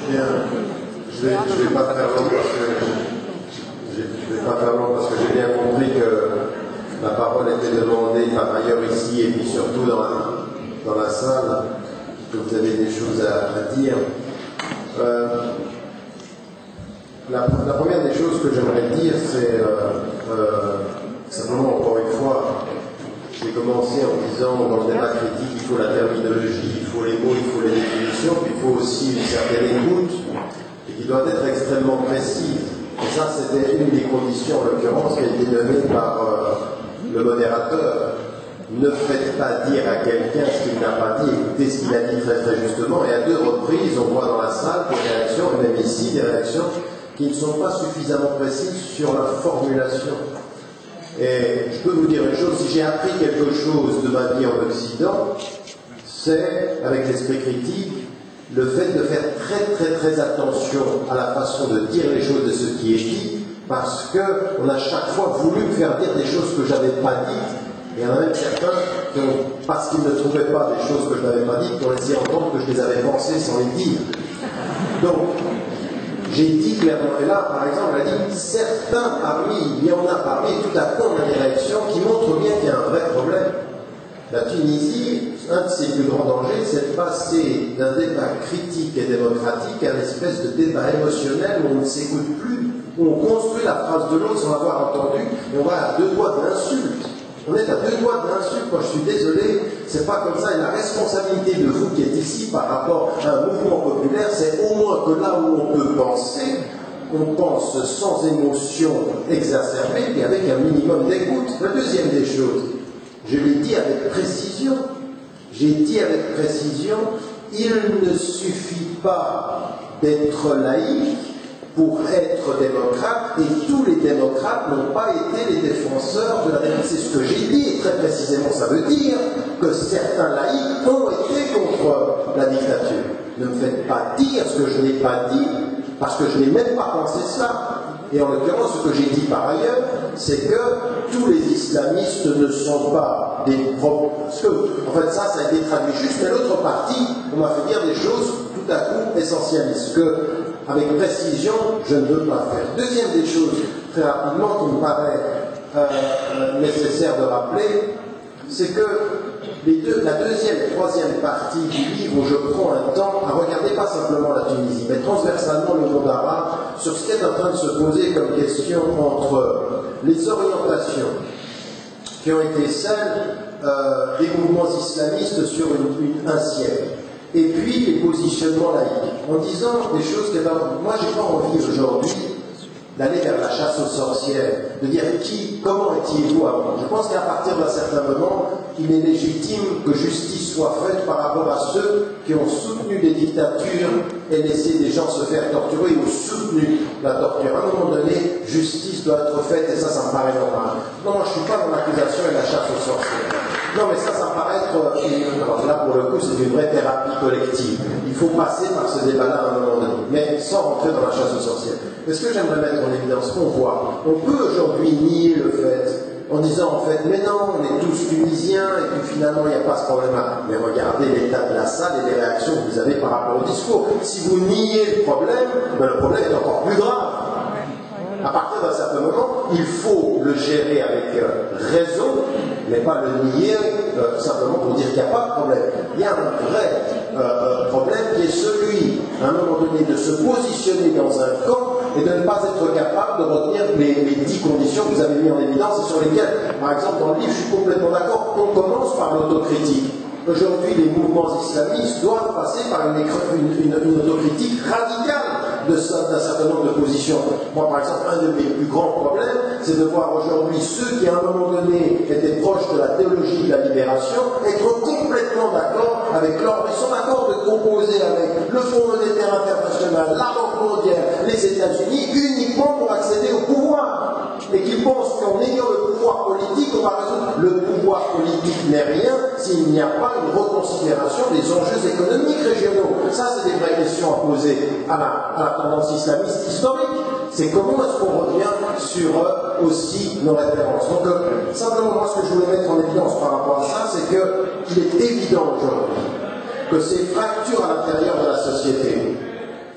Bien, je vais pas faire long parce que j'ai bien compris que la parole était demandée par ailleurs ici et puis surtout dans la salle, que vous avez des choses à dire. La première des choses que j'aimerais dire, c'est simplement, encore une fois, j'ai commencé en disant disant dans le débat critique, il faut la terminologie, il faut les mots, il faut les définitions, puis il faut aussi une certaine écoute, et qui doit être extrêmement précise. Et ça, c'était une des conditions, en l'occurrence, qui a été donnée par le modérateur. Ne faites pas dire à quelqu'un ce qu'il n'a pas dit, écoutez ce qu'il a dit très très justement, et à 2 reprises, on voit dans la salle des réactions, et même ici, des réactions qui ne sont pas suffisamment précises sur la formulation. Et je peux vous dire une chose, si j'ai appris quelque chose de ma vie en Occident, c'est, avec l'esprit critique, le fait de faire très très très attention à la façon de dire les choses de ce qui est dit, parce qu'on a chaque fois voulu me faire dire des choses que je n'avais pas dites, et il y en a même certains qui ont, parce qu'ils ne trouvaient pas des choses que je n'avais pas dites, qui ont laissé entendre que je les avais pensées sans les dire. Donc, j'ai dit clairement, et là, par exemple, elle a dit, certains parmi, il y en a parmi, tout à coup, on a des réactions qui montrent bien qu'il y a un vrai problème. La Tunisie, un de ses plus grands dangers, c'est de passer d'un débat critique et démocratique à une espèce de débat émotionnel où on ne s'écoute plus, où on construit la phrase de l'autre sans l'avoir entendu, et on va à 2 doigts de l'insulte. On est à 2 doigts de l'insulte. Moi, je suis désolé, c'est pas comme ça. Et la responsabilité de vous qui êtes ici par rapport à un mouvement populaire, c'est au moins que là où on peut penser, on pense sans émotion exacerbée et avec un minimum d'écoute. La deuxième des choses, je l'ai dit avec précision. J'ai dit avec précision, il ne suffit pas d'être laïque pour être démocrate, et tous les démocrates n'ont pas été les défenseurs de la démocratie. C'est ce que j'ai dit, et très précisément, ça veut dire que certains laïcs ont été contre la dictature. Ne me faites pas dire ce que je n'ai pas dit, parce que je n'ai même pas pensé cela. Et en l'occurrence, ce que j'ai dit par ailleurs, c'est que tous les islamistes ne sont pas des parce que, en fait, ça a été traduit juste, mais l'autre partie, on m'a fait dire des choses tout à coup essentialistes, que, avec précision, je ne veux pas faire. Deuxième des choses, très rapidement, qui me paraît nécessaire de rappeler, c'est que la deuxième et troisième partie du livre où je prends un temps à regarder pas simplement la Tunisie, mais transversalement le monde arabe, sur ce qui est en train de se poser comme question entre les orientations qui ont été celles des mouvements islamistes sur un siècle, et puis les positionnements laïcs, en disant des choses que moi j'ai pas envie aujourd'hui d'aller vers la chasse aux sorcières, de dire comment étiez-vous avant. Je pense qu'à partir d'un certain moment, il est légitime que justice soit faite par rapport à ceux qui ont soutenu des dictatures et laissé des gens se faire torturer ou soutenu la torture. À un moment donné, justice doit être faite et ça me paraît normal. Non, moi je ne suis pas dans l'accusation et la chasse aux sorcières. Non, mais ça me paraît être alors là, pour le coup, c'est une vraie thérapie collective. Il faut passer par ce débat-là à un moment donné, mais sans rentrer dans la chasse aux sorcières. Mais ce que j'aimerais mettre en évidence, qu'on voit, on peut aujourd'hui nier le fait, en disant en fait, mais non, on est tous tunisiens, et puis finalement, il n'y a pas ce problème-là. Mais regardez l'état de la salle et les réactions que vous avez par rapport au discours. Si vous niez le problème est encore plus grave. À partir d'un certain moment, il faut le gérer avec raison, mais pas le nier simplement pour dire qu'il n'y a pas de problème. Il y a un vrai problème qui est celui, à un moment donné, de se positionner dans un camp et de ne pas être capable de retenir les 10 conditions que vous avez mises en évidence et sur lesquelles, par exemple, dans le livre, je suis complètement d'accord, on commence par l'autocritique. Aujourd'hui, les mouvements islamistes doivent passer par une autocritique radicale d'un certain nombre de positions. Moi, par exemple, un de mes plus grands problèmes, c'est de voir aujourd'hui ceux qui, à un moment donné, étaient proches de la théologie de la libération, être complètement d'accord avec l'ordre. Ils sont d'accord de composer avec le Fonds monétaire international, la Banque mondiale, les États-Unis, uniquement pour accéder au pouvoir. Et qui pensent qu'en ayant le pouvoir politique, on va résoudre. Le pouvoir politique n'est rien s'il n'y a pas une reconsidération des enjeux économiques régionaux. Ça, c'est des vraies questions à poser à la tendance islamiste historique. C'est comment est-ce qu'on revient sur aussi nos références. Donc, simplement, moi, ce que je voulais mettre en évidence par rapport à ça, c'est qu'il est évident aujourd'hui que ces fractures à l'intérieur de la société,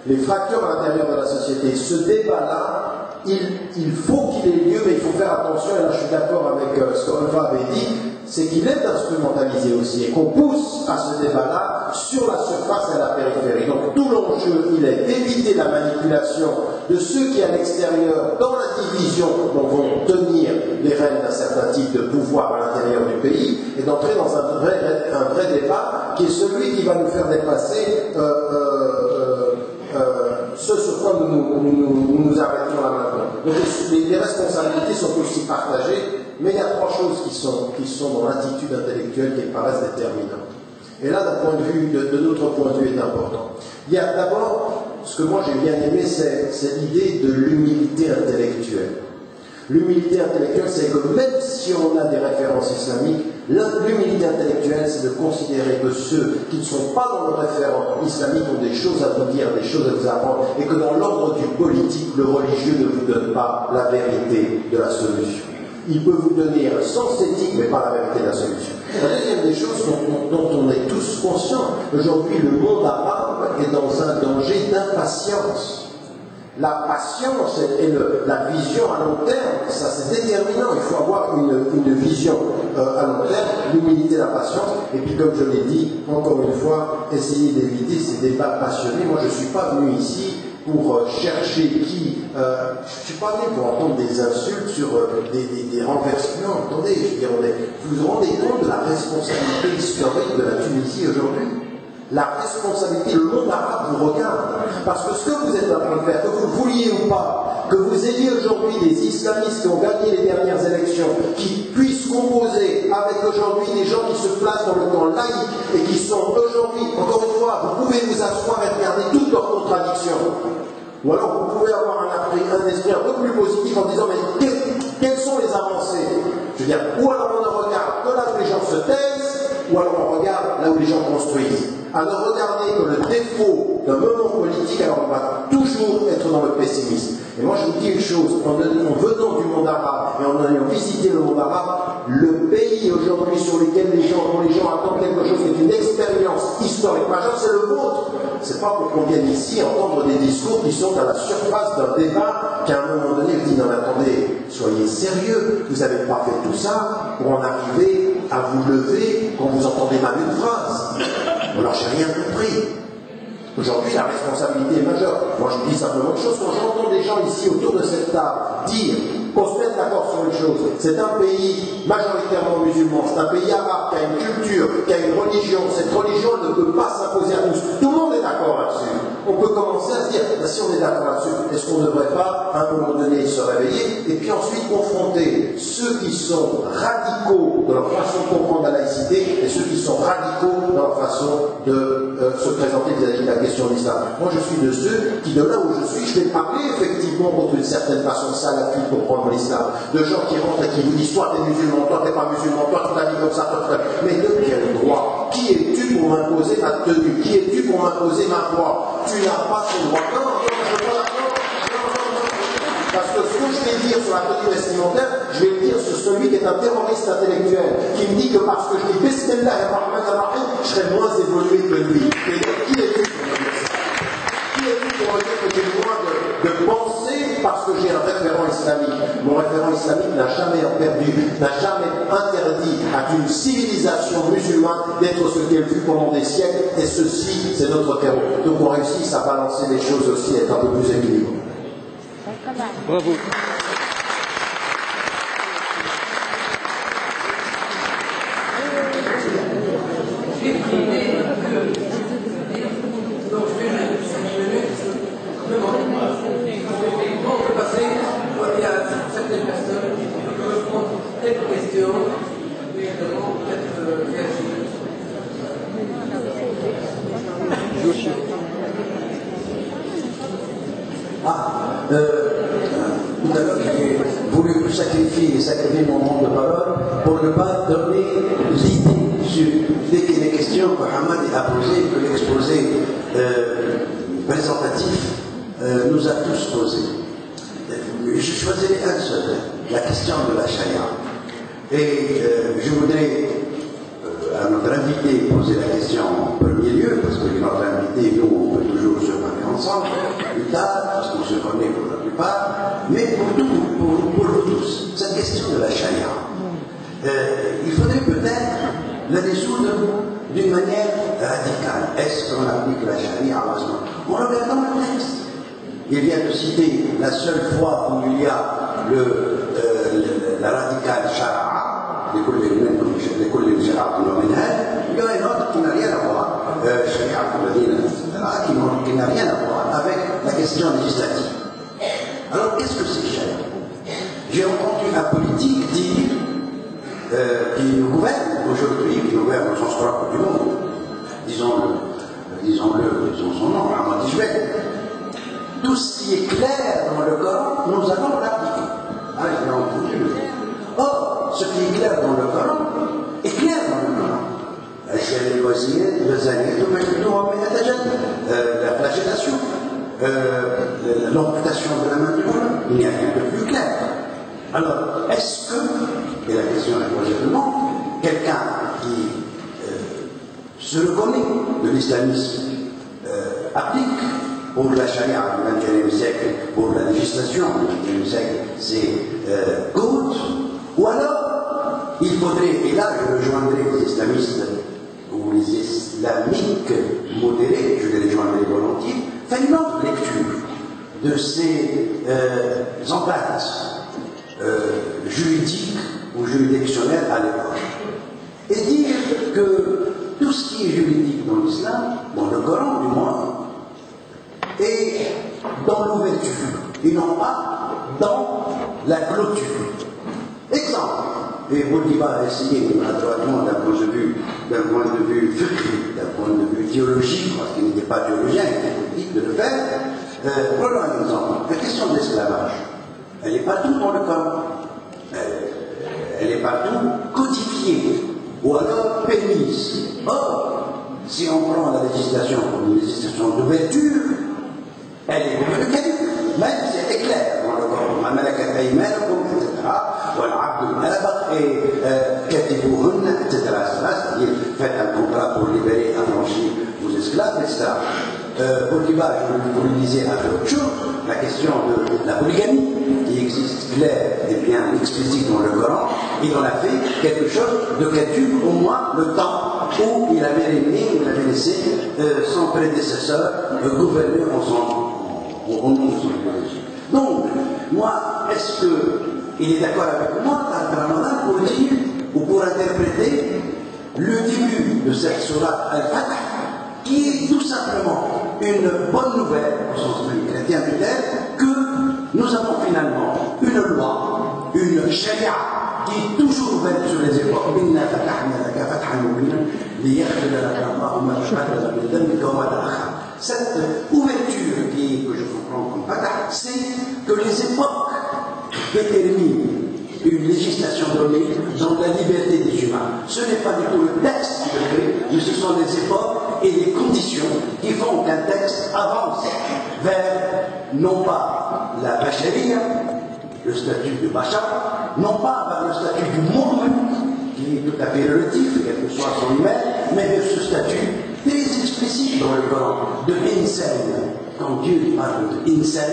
les fractures à l'intérieur de la société, ce débat-là, il faut qu'il ait lieu, mais il faut faire attention, et là je suis d'accord avec ce qu'Olva avait dit, c'est qu'il est instrumentalisé aussi, et qu'on pousse à ce débat-là sur la surface et à la périphérie. Donc tout l'enjeu, il est d'éviter la manipulation de ceux qui, à l'extérieur, dans la division, vont tenir les rênes d'un certain type de pouvoir à l'intérieur du pays, et d'entrer dans un vrai débat qui est celui qui va nous faire dépasser ce sur quoi nous arrêtons là maintenant. Donc les responsabilités sont aussi partagées, mais il y a trois choses qui sont dans l'attitude intellectuelle qui paraissent déterminantes. Et là, d'un point de vue, de notre point de vue, est important. Il y a d'abord, ce que moi j'ai bien aimé, c'est l'idée de l'humilité intellectuelle. L'humilité intellectuelle, c'est que même si on a des références islamiques, l'humilité intellectuelle, c'est de considérer que ceux qui ne sont pas dans le référent islamique ont des choses à vous dire, des choses à vous apprendre, et que dans l'ordre du politique, le religieux ne vous donne pas la vérité de la solution. Il peut vous donner un sens éthique, mais pas la vérité de la solution. La deuxième des choses dont on est tous conscients, aujourd'hui, le monde arabe est dans un danger d'impatience. La patience et la vision à long terme, ça c'est déterminant. Il faut avoir une vision à long terme, l'humilité, la patience. Et puis comme je l'ai dit, encore une fois, essayer d'éviter ces débats passionnés. Moi je ne suis pas venu ici pour chercher qui... je ne suis pas venu pour entendre des insultes sur des renversements. Attendez, je veux dire, vous vous rendez compte de la responsabilité historique de la Tunisie aujourd'hui? La responsabilité, le monde arabe vous regarde. Parce que ce que vous êtes en train de faire, que vous le vouliez ou pas, que vous ayez aujourd'hui des islamistes qui ont gagné les dernières élections, qui puissent composer avec aujourd'hui des gens qui se placent dans le camp laïque et qui sont aujourd'hui, encore une fois, vous pouvez vous asseoir et regarder toutes leurs contradictions. Ou alors vous pouvez avoir un esprit un peu plus positif en disant mais quelles sont les avancées? Je veux dire, ou alors on ne regarde que là où les gens se taisent, ou alors on regarde là où les gens construisent. À ne regarder que le défaut d'un moment politique, alors on va toujours être dans le pessimisme. Et moi je vous dis une chose, en venant du monde arabe et en ayant visité le monde arabe, le pays aujourd'hui sur lequel les gens attendent quelque chose qui est une expérience historique majeure, c'est le vôtre. C'est pas pour qu'on vienne ici entendre des discours qui sont à la surface d'un débat qu'à un moment donné vous dites non mais attendez, soyez sérieux, vous n'avez pas fait tout ça pour en arriver à vous lever quand vous entendez mal une phrase. Alors j'ai rien compris. Aujourd'hui, la responsabilité est majeure. Moi, je dis simplement une chose. Quand j'entends des gens ici autour de cette table dire qu'on se mette d'accord sur une chose, c'est un pays majoritairement musulman, c'est un pays arabe qui a une culture, qui a une religion. Cette religion ne peut pas s'imposer à tous. Tout le monde est d'accord là-dessus. On peut commencer à se dire, si on est d'accord là-dessus, est-ce qu'on ne devrait pas, à un moment donné, se réveiller et puis ensuite confronter ceux qui sont radicaux dans leur façon de comprendre la laïcité et ceux qui sont radicaux dans leur façon de se présenter vis-à-vis de la question de l'islam. Moi, je suis de ceux qui, de là où je suis, je vais parler effectivement d'une certaine façon salafiste pour prendre l'islam. De gens qui rentrent et qui vous disent, toi t'es musulman, toi t'es pas musulman, toi tu t'as dit comme ça, toi tu t'as... Mais de quel droit? Qui es-tu pour m'imposer ma tenue? Qui es-tu pour m'imposer ma foi? Tu n'as pas ce droit. Non, je veux pas d'accord. Parce que ce que je vais dire sur la tenue vestimentaire, je vais le dire sur celui qui est un terroriste intellectuel, qui me dit que parce que je dis Bismillah et Rahman Rahim, je serai moins évolué que lui. Et donc, qui est-tu pour me dire ça? Qui est-tu pour me dire que j'ai le droit de penser parce que j'ai un référent islamique? Mon référent islamique n'a jamais interdit à une civilisation musulmane d'être ce qu'elle fut pendant des siècles, et ceci, c'est notre terreau. Donc on réussit à balancer les choses aussi, être un peu plus équilibré. Bravo. Tout à l'heure, j'ai voulu sacrifier mon moment de parole pour ne pas donner l'idée sur dès qu'il est question que Hamad a posé, que l'exposé présentatif nous a tous posé. Je choisirai un seul, la question de la charia. Et je voudrais à notre invité poser la question en premier lieu, parce que notre invité, nous, on peut toujours se parler ensemble, plus tard, parce qu'on se connaît pour la plupart, mais pour vous tous, cette question de la charia, il faudrait peut-être la résoudre d'une manière radicale. Est-ce qu'on applique la charia à l'instant? En regardant le texte, il vient de citer la seule fois où il y a la radicale shara'a, l'école de shara'a il y a une autre qui n'a rien à voir, qui n'a rien à voir avec la question législative. Alors qu'est-ce que c'est charia? J'ai entendu un politique dire qui nous gouverne aujourd'hui, qui nous gouverne au sens propre du monde, disons son nom, Ahmad Ijbel. Tout ce qui est clair dans le Coran, nous allons l'appliquer. Ah, j'ai entendu. Or, ce qui est clair dans le Coran est clair dans le Coran. La flagellation, l'amputation de la main du monde, il n'y a rien de plus clair. Alors, est-ce que, et la question est posée vraiment, quelqu'un qui se reconnaît de l'islamisme applique pour la charia du XXIe siècle, pour la législation du XXIe siècle, c'est good, ou alors il faudrait, et là je rejoindrai les islamistes ou les islamiques modérés, je les rejoindrai volontiers, faire une autre lecture de ces empreintes juridiques ou juridictionnelles à l'époque, et dire que tout ce qui est juridique dans l'islam, dans le Coran du moins, est dans l'ouverture et non pas dans la clôture. Exemple, et Bourguiba a essayé maladroitement d'un point de vue fiqhi, d'un point de vue théologique, parce qu'il n'était pas théologien, il était politique de le faire. Prenons un exemple. La question de l'esclavage, elle n'est pas tout dans le Coran. Elle n'est pas tout codifiée ou alors permise. Or, si on prend la législation comme une législation d'ouverture, elle est beaucoup de qualité, même si elle est claire dans le Coran. Ma malakat aymanukum, etc. Wal abdu malabak et katibuhunna, etc. C'est-à-dire, faites un contrat pour libérer, affranchir vos esclaves, etc. Bourguiba, je vous le disais un peu autre chose, la question de la polygamie, qui existe claire et bien explicite dans le Coran, il en a fait quelque chose de caduc, au moins le temps où il avait laissé son prédécesseur gouverner au nom de son idéologie. Donc, moi, est-ce qu'il est d'accord avec moi, Al-Ramadan, pour dire ou pour interpréter le début de cette sourate Al-Fatah, qui est tout simplement une bonne nouvelle, au sens même chrétien du terme, que nous avons finalement une loi, une charia, qui est toujours ouverte sur les époques. Cette ouverture que je comprends comme fatah, c'est que les époques déterminent une législation donnée dans la liberté des humains. Ce n'est pas du tout le texte qui le fait, mais ce sont les époques et les conditions qui font qu'un texte avance vers, non pas la bacharia, le statut de bachar, non pas vers le statut du mu'min, qui est tout à fait relatif, quel que soit son email, mais vers ce statut très explicite dans le Coran, de insan. Quand Dieu parle de insan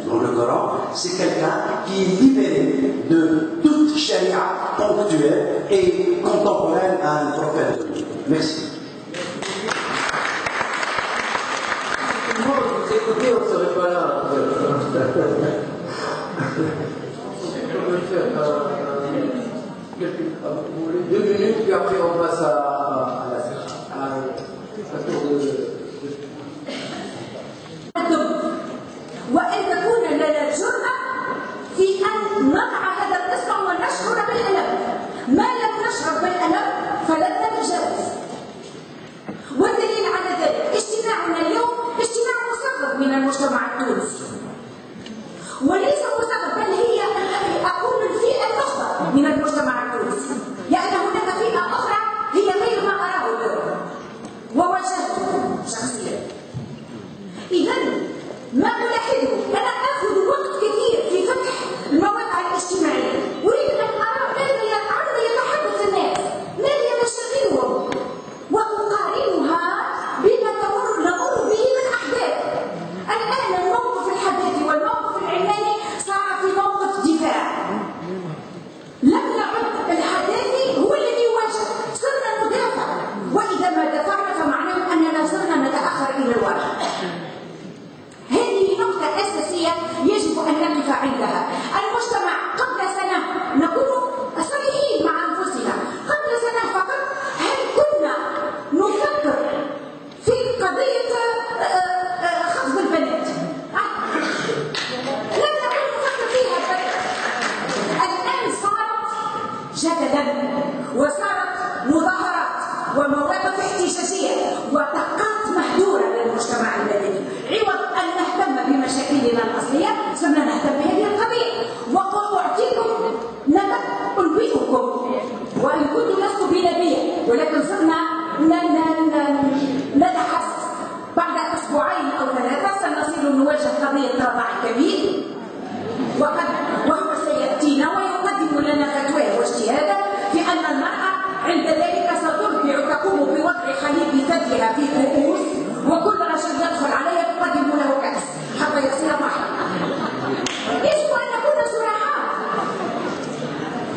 dans le Coran, c'est quelqu'un qui est libéré de toute charia ponctuelle et contemporaine à un prophète. Merci. Moi, vous écoutez, on ne serait pas là. On peut faire vous voulez 2 minutes, puis après on passe à tour de... وأن تكون لنا الجرأة في أن نضع هذا الإصبع ونشعر بالألم. ما لم نشعر بالألم فلن نتجاوز. والدليل على ذلك اجتماعنا اليوم اجتماع مصغر من المجتمع التونسي. وليس مصغر بل هي أقول الفئة الأخرى من المجتمع التونسي. لأن هناك فئة أخرى هي غير ما أراه اليوم وواجهته شخصيا. إذن ما ألاحظه أنا آخذ وقت كثير في فتح المواقع الاجتماعية. أريد أن أرى كيف وصارت مظاهرات ومواقف احتجاجية وطاقات محدورة للمجتمع المدني. عوض أن نهتم بمشاكلنا الأصلية صرنا نهتم بهذه القضية. وأعطيكم نمط أنبئكم، وإن كنت لست بنبية، ولكن صرنا نتحس بعد أسبوعين أو ثلاثة سنصل نواجه قضية رضاع كبير، وهو سيأتينا ويقدم لنا فتواه واجتهادا في أن المرأة عند ذلك سترضع، تقوم بوضع حليب ثديها في كؤوس، وكل رجل يدخل عليها يقدم له كأس حتى يصير محرما. يجب أن نكون صراحات،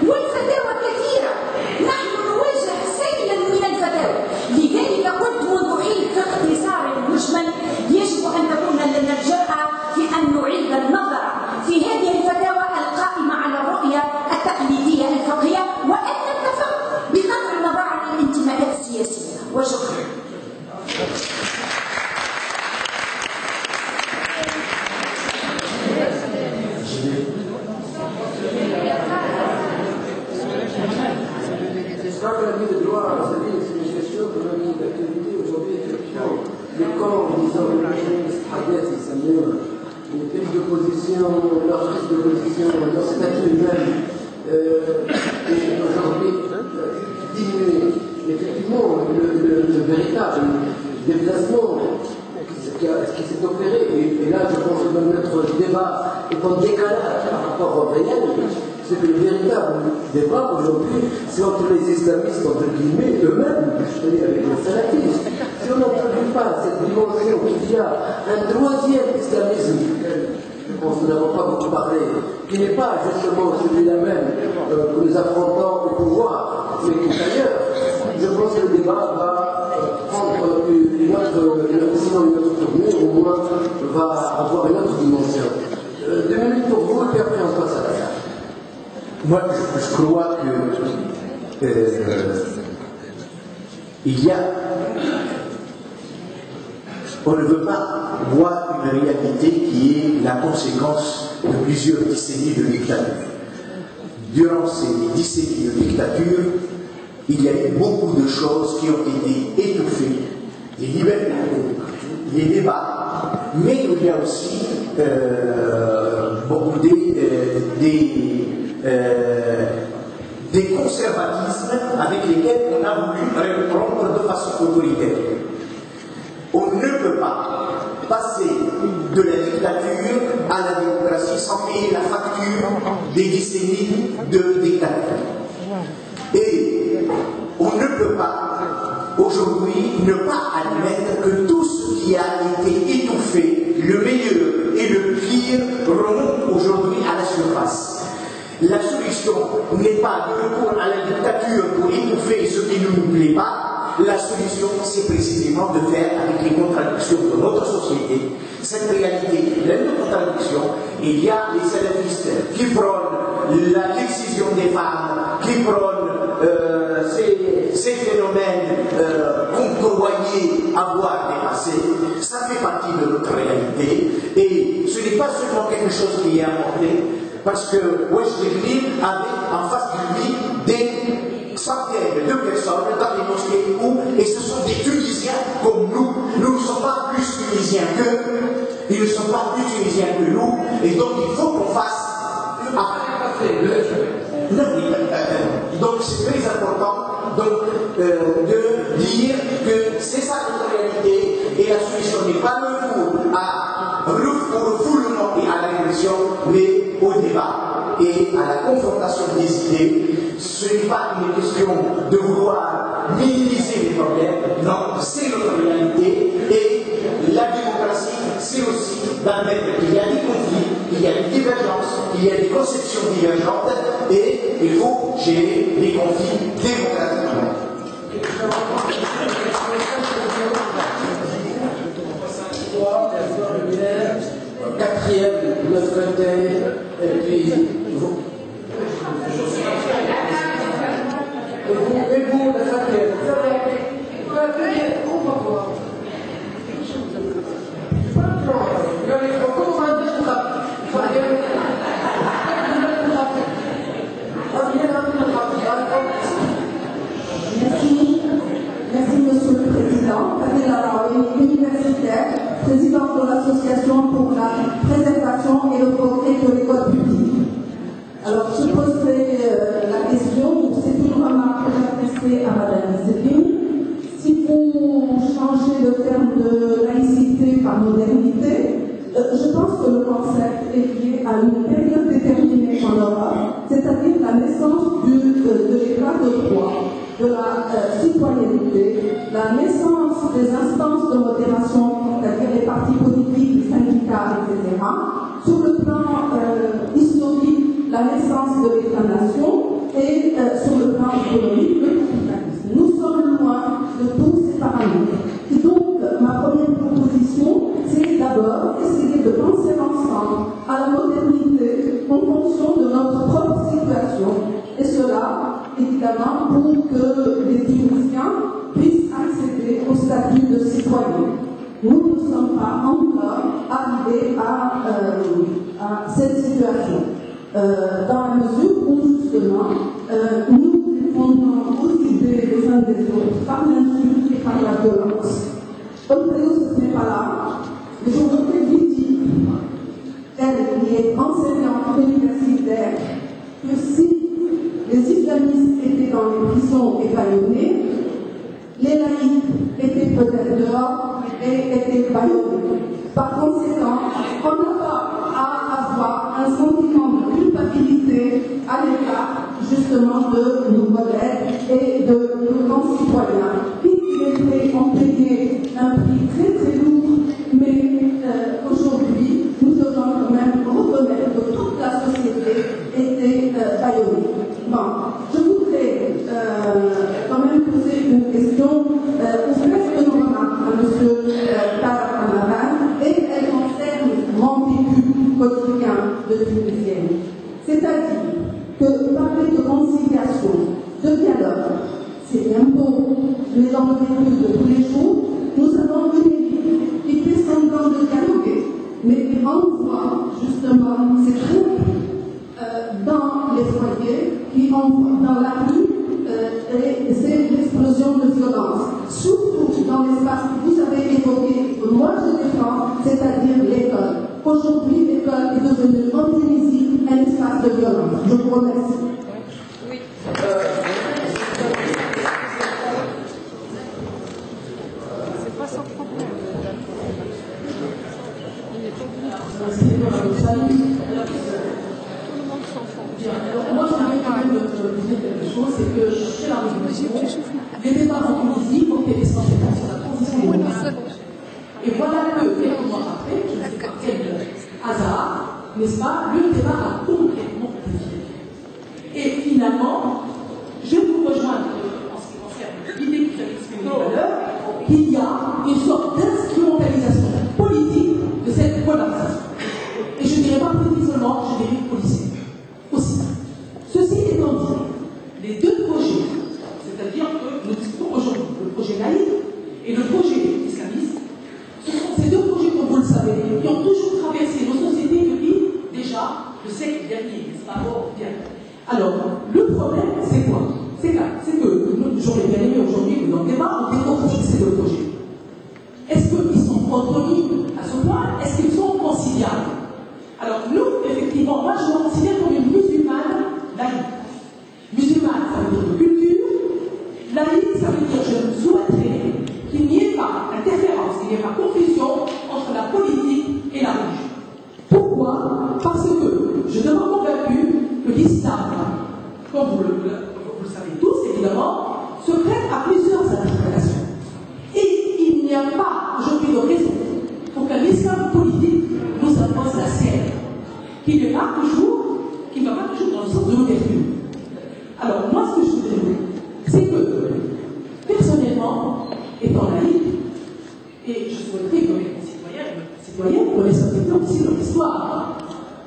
والفتاوى كثيرة، نحن نواجه سيلا من الفتاوى. لذلك قلت منذ حين في اختصار مجمل يجب أن تكون لنا الجرأة في أن نعيد النظر في هذه الفتاوى القائمة على الرؤية التقليدية الفقهية، وأن نتفق بقدر النظر عن الانتماءات السياسية. وشكرا. Je crois que la vie de droit, c'est une gestion de notre activité aujourd'hui, effectivement. Les corps, disons, une prise de position, leur prise de position, leur statut même, est aujourd'hui diminué. Effectivement, le véritable déplacement qui s'est opéré, et là je pense que notre débat est en décalage par rapport au réel, c'est que le véritable débat aujourd'hui, c'est entre les islamistes, entre guillemets, eux-mêmes, c'est-à-dire avec les salafistes. Si on n'introduit pas cette dimension qu'il y a un troisième islamisme, je pense que nous n'avons pas beaucoup parlé, qui n'est pas justement celui-là même que nous affrontons au pouvoir, mais qui est ailleurs, je pense que le débat va prendre une autre tournure, au moins va avoir une autre dimension. 2 minutes pour vous, et puis après on passe à la salle. Moi, je crois que on ne veut pas voir une réalité qui est la conséquence de plusieurs décennies de dictature. Durant ces décennies de dictature, il y a eu beaucoup de choses qui ont été étouffées, les libertés, les débats, mais il y a aussi beaucoup des conservatismes avec lesquels on a voulu répondre de façon autoritaire. On ne peut pas passer de la dictature à la démocratie sans payer la facture des décennies de dictature. Et on ne peut pas aujourd'hui ne pas admettre que tout ce qui a été étouffé, le meilleur et le pire, remonte aujourd'hui à la surface. La solution n'est pas de recours à la dictature pour étouffer ce qui ne nous plaît pas. La solution, c'est précisément de faire avec les contradictions de notre société. Cette réalité, il y a une contradiction. Il y a les salafistes qui prônent l'excision des femmes, qui prônent ces phénomènes qu'on croyait avoir dépassés. Ça fait partie de notre réalité. Et ce n'est pas seulement quelque chose qui est apporté, parce que Wesh Jibril avait en face de lui des centaines de personnes dans les mosquées et ce sont des Tunisiens comme nous. Nous ne sommes pas plus Tunisiens qu'eux, ils ne sont pas plus Tunisiens que nous, et donc il faut qu'on fasse. Donc c'est très important de dire que c'est ça notre réalité, et la solution n'est pas le recours au refoulement et à la répression, mais au débat et à la confrontation des idées. Ce n'est pas une question de vouloir minimiser les problèmes, non, c'est notre réalité, et la démocratie, c'est aussi d'admettre qu'il y a des conflits, qu'il y a des divergences, qu'il y a des conceptions divergentes, et il faut gérer les conflits démocratiquement. Quatrième de notre côté, et puis vous. Et vous, la cinquième. On va voir. Comment on va dire ça? une remarque que j'adressais à Mme Zélim. Si vous changez le terme de laïcité par modernité, je pense que le concept est lié à une période déterminée en Europe, c'est-à-dire la naissance de l'état de droit, de la citoyenneté, la naissance des instances de modération, c'est-à-dire les partis politiques, les syndicats, etc. Sur le plan historique, la naissance de l'État-nation et sur le plan économique, le capitalisme. Nous sommes loin de tous ces paramètres. Et donc, ma première proposition, c'est d'abord essayer de penser ensemble à la modernité en fonction de notre propre situation. Et cela, évidemment, pour que les Tunisiens puissent accéder au statut de citoyen. Nous ne sommes pas encore arrivés à cette situation. Dans la mesure où, justement, nous répondons aux idées des uns des autres par l'insulte et par la violence. Olpeus n'est pas là, mais je voudrais lui dire, elle qui est enseignante universitaire, que si les islamistes étaient dans les prisons et bâillonnés, les laïcs étaient peut-être dehors et étaient bâillonnés. Par conséquent, on n'a pas à avoir un sentiment de culpabilité à l'égard justement de nos collègues et de nos concitoyens qui ont payé un prix très très lourd, mais aujourd'hui nous devons quand même reconnaître que toute la société était bâillonnée. Bon, je voudrais quand même poser une question ou presque une remarque à M. Taramaran, et elle concerne mon vécu quotidien de Tunisienne. C'est-à-dire que parler de conciliation, de dialogue, c'est bien beau, mais dans le vécu de tous les jours, nous avons une élite qui fait semblant de dialoguer, mais qui envoie justement ses troupes dans les foyers, qui envoie dans la rue, et c'est l'explosion de violence, surtout dans l'espace que vous avez évoqué, que moi je défends, c'est-à-dire l'école. Aujourd'hui, l'école est devenue en Tunisie un espace de violence. Je vous remercie. Oui. C'est pas sans problème. Il est moi, je voudrais quand même dire quelque chose, c'est que chez la Révolution, les débats en Tunisie portaient essentiellement sur la transition démocratique. Et voilà que, quelques mois après, je ne sais pas quel hasard, n'est-ce pas, le débat a complètement dévié. Et finalement, je vous rejoins en ce qui concerne l'idée que vous avez exprimée tout à l'heure, qu'il y a une sorte d'instrumentalisation politique de cette polarisation. Et je ne dirais pas politique seulement, je dirais policière aussi. Ceci étant dit, les deux projets, c'est-à-dire que nous discutons aujourd'hui le projet laïque et le projet islamiste, ce sont ces deux projets, comme vous le savez, qui ont toujours traversé nos sociétés depuis déjà le siècle dernier, n'est-ce pas? Alors, le problème, c'est quoi? C'est que j'aurais bien aimé aujourd'hui que dans le débat, on découvre ces deux projets. Est-ce qu'ils sont contrôlés à ce point? Est-ce qu'ils sont conciliables? Alors, nous, effectivement, moi, je me considère comme une musulmane laïque. Musulmane, ça veut dire de culture. Laïque, ça veut dire que je souhaiterais qu'il n'y ait pas interférence, qu'il n'y ait pas confusion entre la politique et la religion. Pourquoi? Parce que je demeure convaincu que l'islam, comme vous le savez tous, évidemment, se prête à plusieurs interprétations. Et il n'y a pas aujourd'hui de raison pour qu'un islam politique nous impose la sienne, qui ne va pas toujours dans le sens de l'ouverture. Alors, moi, ce que je voudrais dire, c'est que, personnellement, étant laïque, et je souhaiterais que mes concitoyens et mes citoyennes connaissent un peu aussi leur histoire.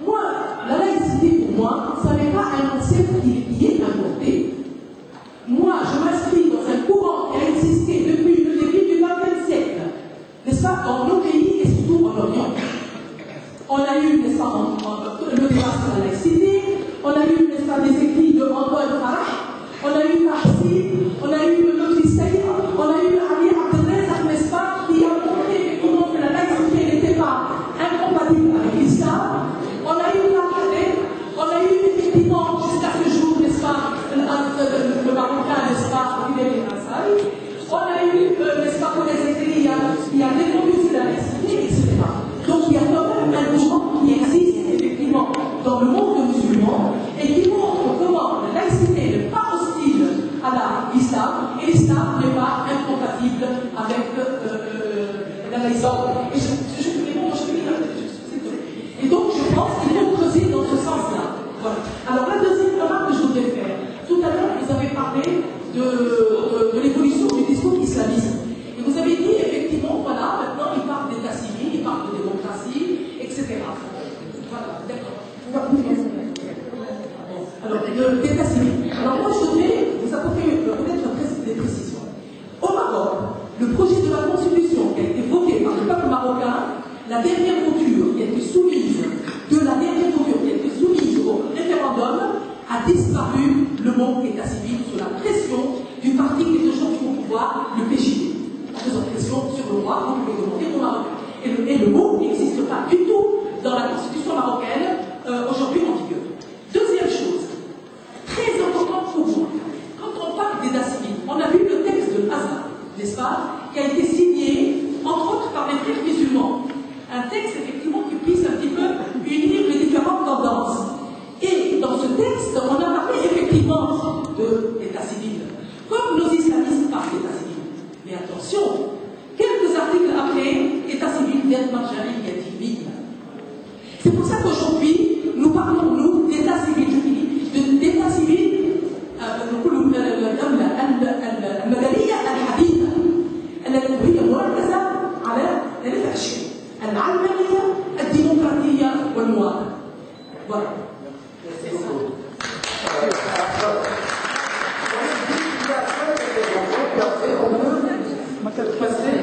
Moi, la laïcité, pour moi, ça n'est pas un concept qui est importé. Moi, je m'inscris dans un courant qui a existé depuis le début du XXe siècle, n'est-ce pas, dans nos pays et surtout en Orient. On a eu, n'est-ce pas, le débat sur la laïcité, on a eu, n'est-ce pas, des écrits de Antoine Farah, on a eu Marcy, on a eu le Christelle, on a eu Ali Abdelrezak, n'est-ce pas, qui a montré effectivement que la laïcité n'était pas incompatible avec l'islam. On a eu la on a eu effectivement jusqu'à ce jour, n'est-ce pas, le Marocain, n'est-ce pas, Guilherme Assay. On a eu, n'est-ce pas, pour les écrits, il y a défendu aussi la laïcité, etc. Donc il y a quand même un mouvement qui existe effectivement dans le monde musulman et qui montre comment la laïcité n'est pas hostile à l'islam et l'islam n'est pas incompatible avec la laïcité. Et donc je pense qu'il faut creuser dans ce sens-là. Voilà. Alors la deuxième remarque que je voudrais faire, tout à l'heure vous avez parlé de l'évolution du discours islamiste. Et vous avez dit effectivement, voilà, maintenant il parle d'état civil, il parle de démocratie, etc. Voilà, d'accord. Alors, d'état civil. Alors moi je voudrais vous apporter peut-être des précisions. Au Maroc, le projet de la constitution qui a été voté par le peuple marocain, la dernière mouture qui a été soumise au référendum, a disparu le mot état civil sous la pression du parti qui est aujourd'hui au pouvoir, le PJD, en faisant pression sur le roi pour le demander au Maroc. Et le mot n'existe pas du tout dans la constitution marocaine aujourd'hui en vigueur. Deuxième chose, très importante pour vous, quand on parle d'état civil, on a vu le texte de l'Azhar, n'est-ce pas, qui a été signé, entre autres, par les frères musulmans. Un texte, effectivement, qui puisse un petit peu unir les différentes tendances. Et dans ce texte, on a parlé effectivement de l'état civil, comme nos islamistes parlent d'état civil. Mais attention, quelques articles après, état civil d'être marjari et divine. C'est pour ça qu'aujourd'hui, nous parlons, nous, d'état civil, je finis, d'état civil, المدنية الحديثة التي هي مركزة على 23 العلمانية الديمقراطية والمواطنة. Voilà.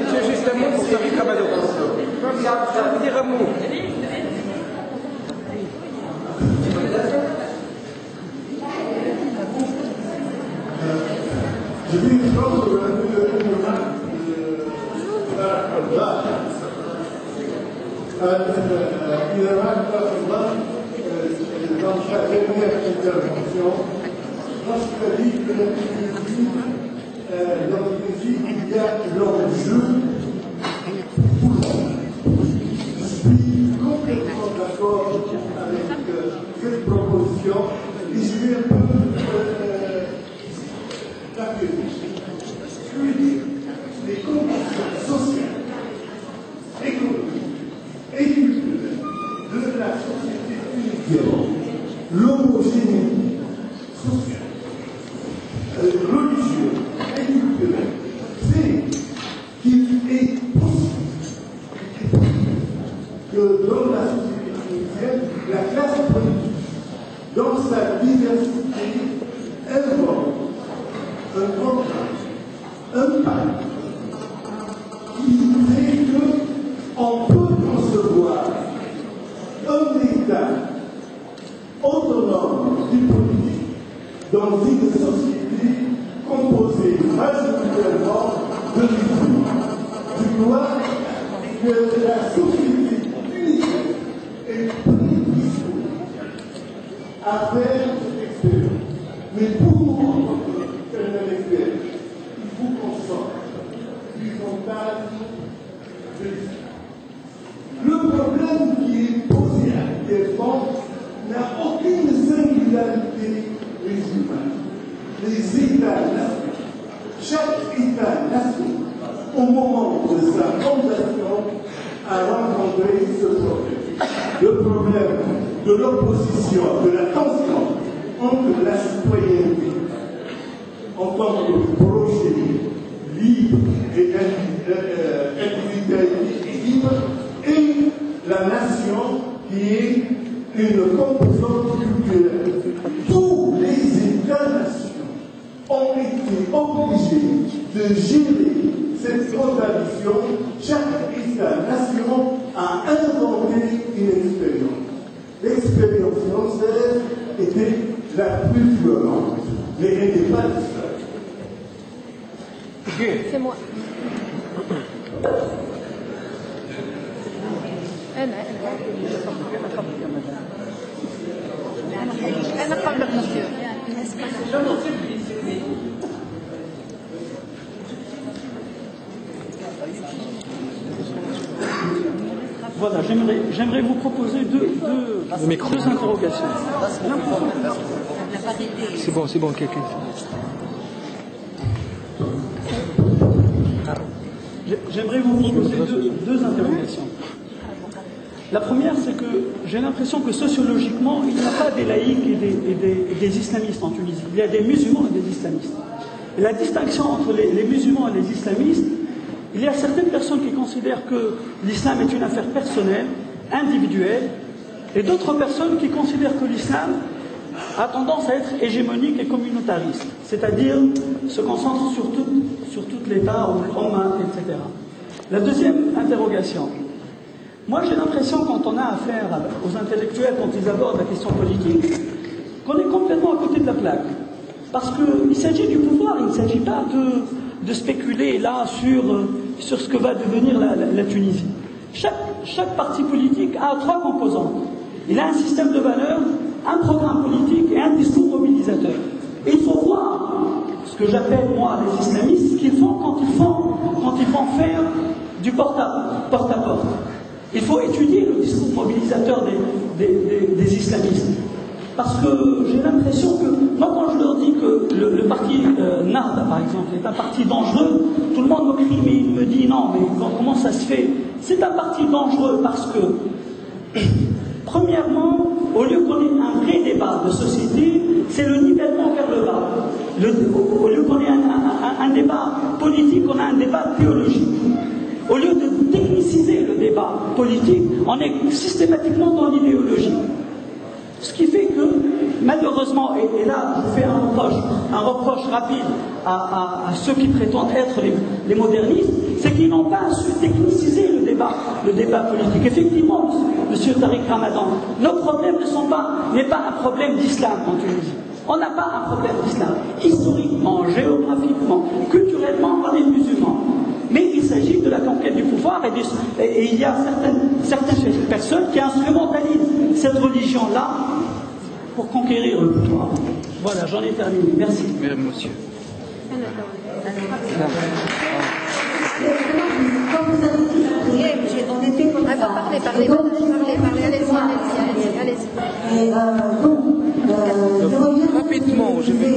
C'est justement pour Tariq Abado. Ça veut dire un mot. Je vais prendre une remarque dans sa dernière intervention, lorsqu'il a dit que dans l'Église, il y a l'enjeu politique. Je suis complètement d'accord avec cette proposition et je vais un peu l'appeler. Je veux dire, les conditions sociales, économiques et culturelles de la société tunisienne, l'homogénéité sociale, religieuse et culturelle, c'est qu'il est possible que dans la société tunisienne, la classe politique, dans sa diversité, invente un programme, un pacte qui fait qu'on peut concevoir un État autonome du politique dans une société composée majoritairement de musulmans. Je crois que la société tunisienne est prédisposée à faire cette expérience. Mais pour faire une expérience, il faut qu'on sorte du fantasme de l'islam. Le problème qui est posé actuellement n'a aucune singularité musulmane. Les États-nations, chaque État-nation, au moment de sa fondation, a rencontré ce problème. Le problème de l'opposition, de la tension entre la citoyenneté en tant que projet libre et individualité libre et la nation qui est une composante culturelle. Tous les États-nations ont été obligés de gérer cette contradiction. Chaque État-nation a inventé une expérience. L'expérience française était la plus violente, mais elle n'est pas l'Israël. C'est moi. أنا قبلك مسيو. Voilà, j'aimerais vous proposer deux interrogations. C'est bon, quelqu'un. J'aimerais vous proposer deux interrogations. La première, c'est que j'ai l'impression que sociologiquement, il n'y a pas des laïcs et des islamistes en Tunisie. Il y a des musulmans et des islamistes. Et la distinction entre les musulmans et les islamistes, il y a certaines personnes qui considèrent que l'islam est une affaire personnelle, individuelle, et d'autres personnes qui considèrent que l'islam a tendance à être hégémonique et communautariste, c'est-à-dire se concentre sur tout l'État, ou l'Umma, etc. La deuxième interrogation. Moi, j'ai l'impression, quand on a affaire aux intellectuels, quand ils abordent la question politique, qu'on est complètement à côté de la plaque. Parce qu'il s'agit du pouvoir, il ne s'agit pas de spéculer là sur ce que va devenir la Tunisie. Chaque parti politique a trois composantes. Il a un système de valeurs, un programme politique et un discours mobilisateur. Et il faut voir ce que j'appelle, moi, les islamistes, ce qu'ils font quand ils vont faire du porte-à-porte. Il faut étudier le discours mobilisateur des islamistes. Parce que j'ai l'impression que, moi quand je leur dis que le parti Nahda, par exemple, est un parti dangereux, tout le monde me crie, mais il me dit non, mais comment ça se fait? C'est un parti dangereux parce que, premièrement, au lieu qu'on ait un vrai débat de société, c'est le nivellement vers le bas. Au lieu qu'on ait un débat politique, on a un débat théologique. Au lieu de techniciser le débat politique, on est systématiquement dans l'idéologie. Ce qui fait que, malheureusement, et là je fais un reproche rapide à ceux qui prétendent être les modernistes, c'est qu'ils n'ont pas su techniciser le débat politique. Effectivement, Monsieur Tariq Ramadan, nos problèmes n'est pas un problème d'islam en Tunisie. On n'a pas un problème d'islam. Historiquement, géographiquement, culturellement, on est musulmans. Mais il s'agit de la conquête du pouvoir et il y a certaines personnes qui instrumentalisent cette religion-là pour conquérir le pouvoir. Voilà, j'en ai terminé. Merci. Mesdames, Monsieur. Quand vous avez dit la prière, on était comme ça. Parlez, allez-y. Rapidement, je vais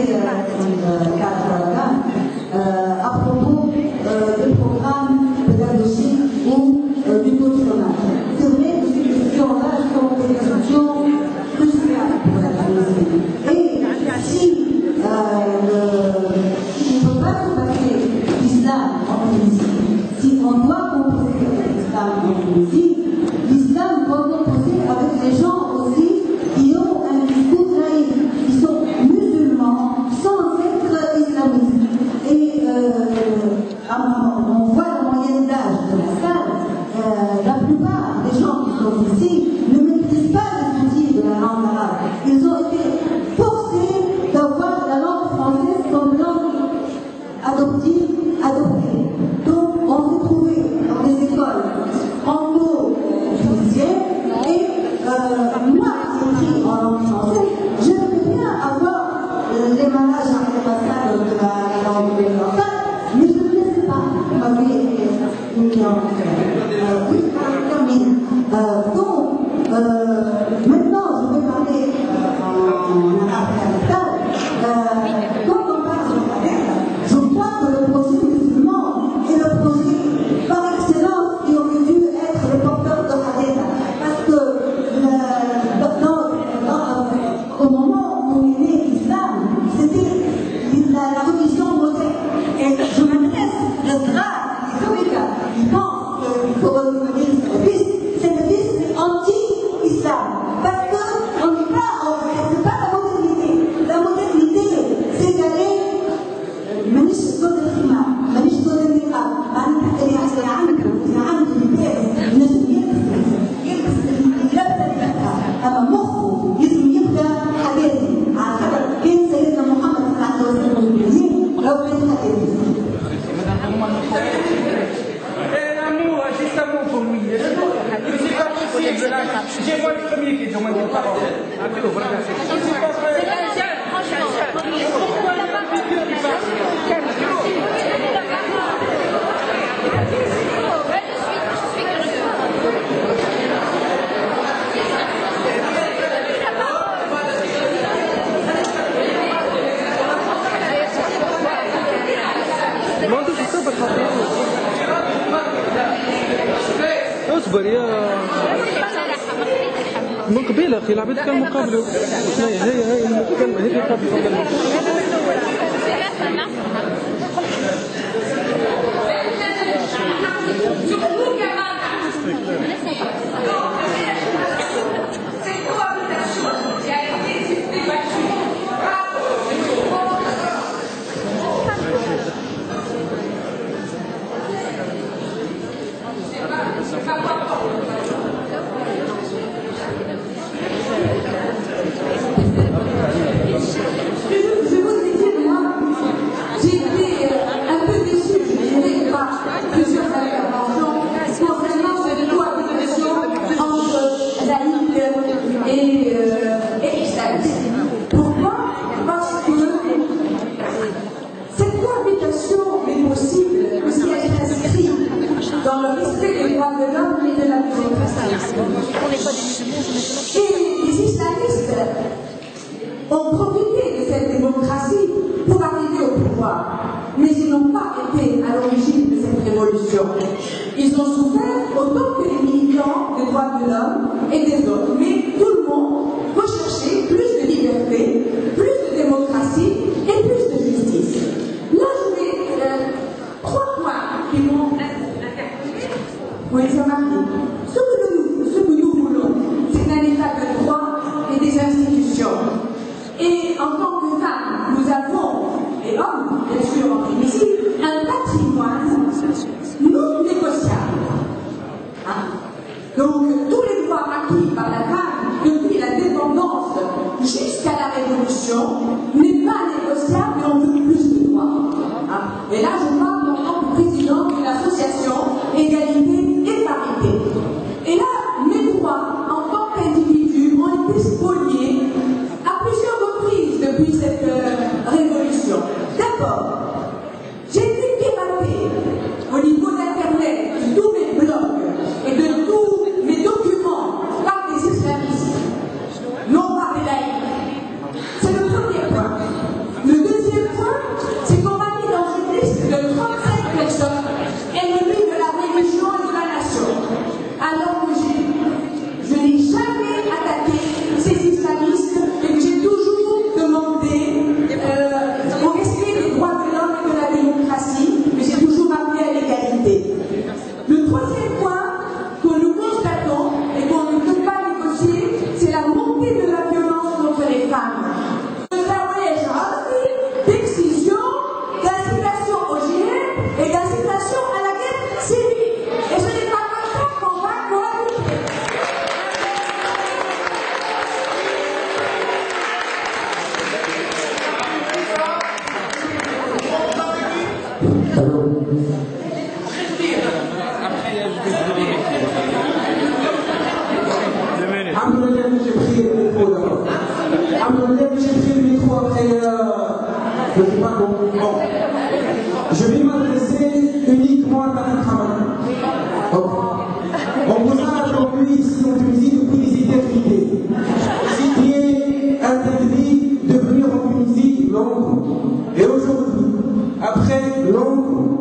à propos du programme pédagogique ou du coach chômage. C'est vrai que ces questions-là sont des questions cruciales pour la Tunisie. Et si on ne peut pas combattre l'islam en Tunisie, si on doit composer avec l'islam en Tunisie, l'islam doit composer avec les gens aussi qui ont un discours laïque, qui sont musulmans sans être islamistes. Et on voit la moyenne d'âge de la salle, la plupart des gens qui sont ici ne maîtrisent pas les outils de la langue arabe. Ils ont été forcés d'avoir la langue française comme langue adoptée. Donc on s'est trouvé dans des écoles anglo-tunisiennes et moi qui écris en langue française, j'aimerais bien avoir l'émanage en ambassade de la langue orientale, mais je ne le sais pas. Vous m'avez mis en oui, je termine. Donc, maintenant, je vais parler en arabe. Quand on parle de la je crois que le projet musulman est le projet par excellence qui aurait dû être le porteur de Hadith. Parce que au moment où est né l'islam, c'était la religion moderne. Et je m'adresse le grade qui pense qu'il faut revenir sur le fils. C'est le fils anti-islam. Parce qu'on n'est pas, c'est pas la modernité. La modernité, c'est d'aller مانيش صوت الخمار مانيش صوت النقاب معناتها اللي عنده لباس نجم يلبس اللبسه تاعها اما مخه لازم يبدا حداثي على خاطر كان سيدنا محمد صلى الله عليه وسلم المسلمين لو كان حداثي. L'amour, juste un mot pour lui. Je ne suis pas possible. J'ai moi le premier qui demande une parole. Franchement, ما عندوش الصبر حتى اصبر يا من قبيل اخي العباد كان مقابله هي المكالمه هي قبل Je vous ai dit, moi, j'ai été un peu déçue, je dirais, par plusieurs interventions concernant cette cohabitation entre laïcs et islamistes. Pourquoi? Parce que cette cohabitation est possible que si elle est inscrite dans le respect des droits de l'homme et de la démocratie. Et les islamistes ont profité de cette démocratie pour arriver au pouvoir. Mais ils n'ont pas été à l'origine de cette révolution. Ils ont souffert autant que les militants des droits de l'homme et des autres. Mais tout le monde recherchait plus de liberté, plus de démocratie et plus de justice. Là, je mets 3 points qui m'ont interpellé. Oui, c'est marqué. Ce que nous voulons, c'est un état de droit et des institutions. Et en tant que femmes, nous avons, et hommes, bien sûr, ici, un patrimoine non négociable. Donc, tous les droits acquis par la femme depuis la dépendance jusqu'à la Révolution n'est pas négociable et on veut plus de droits. Et là, je parle en tant que présidente d'une association Égalité et Parité. Et là, mes droits en tant qu'individu ont été spoliés à plusieurs reprises depuis cette révolution. D'abord, j'ai été piratée au niveau d'Internet, de tous mes blogs et de tous mes documents par des islamistes, non par des laïcs. C'est le premier point. Le deuxième point, c'est qu'on m'a mis dans une liste de 35 personnes ennemies de la religion et de la nation. Alors que je n'ai jamais attaqué ces islamistes et que j'ai toujours demandé au respect des droits de l'homme et de la démocratie, mais j'ai toujours appelé à l'égalité. Le troisième point que nous constatons et qu'on ne peut pas négocier, c'est la montée de la violence contre les femmes. D'excision, d'incitation au djihad et d'incitation à la guerre civile. Et ce n'est pas comme ça qu'on va cohabiter. Je vais m'adresser uniquement à Tariq Hamad. On vous a aujourd'hui ici en Tunisie depuis des éternités. Ce qui est interdit de venir en Tunisie Londres. Et aujourd'hui, après Londres,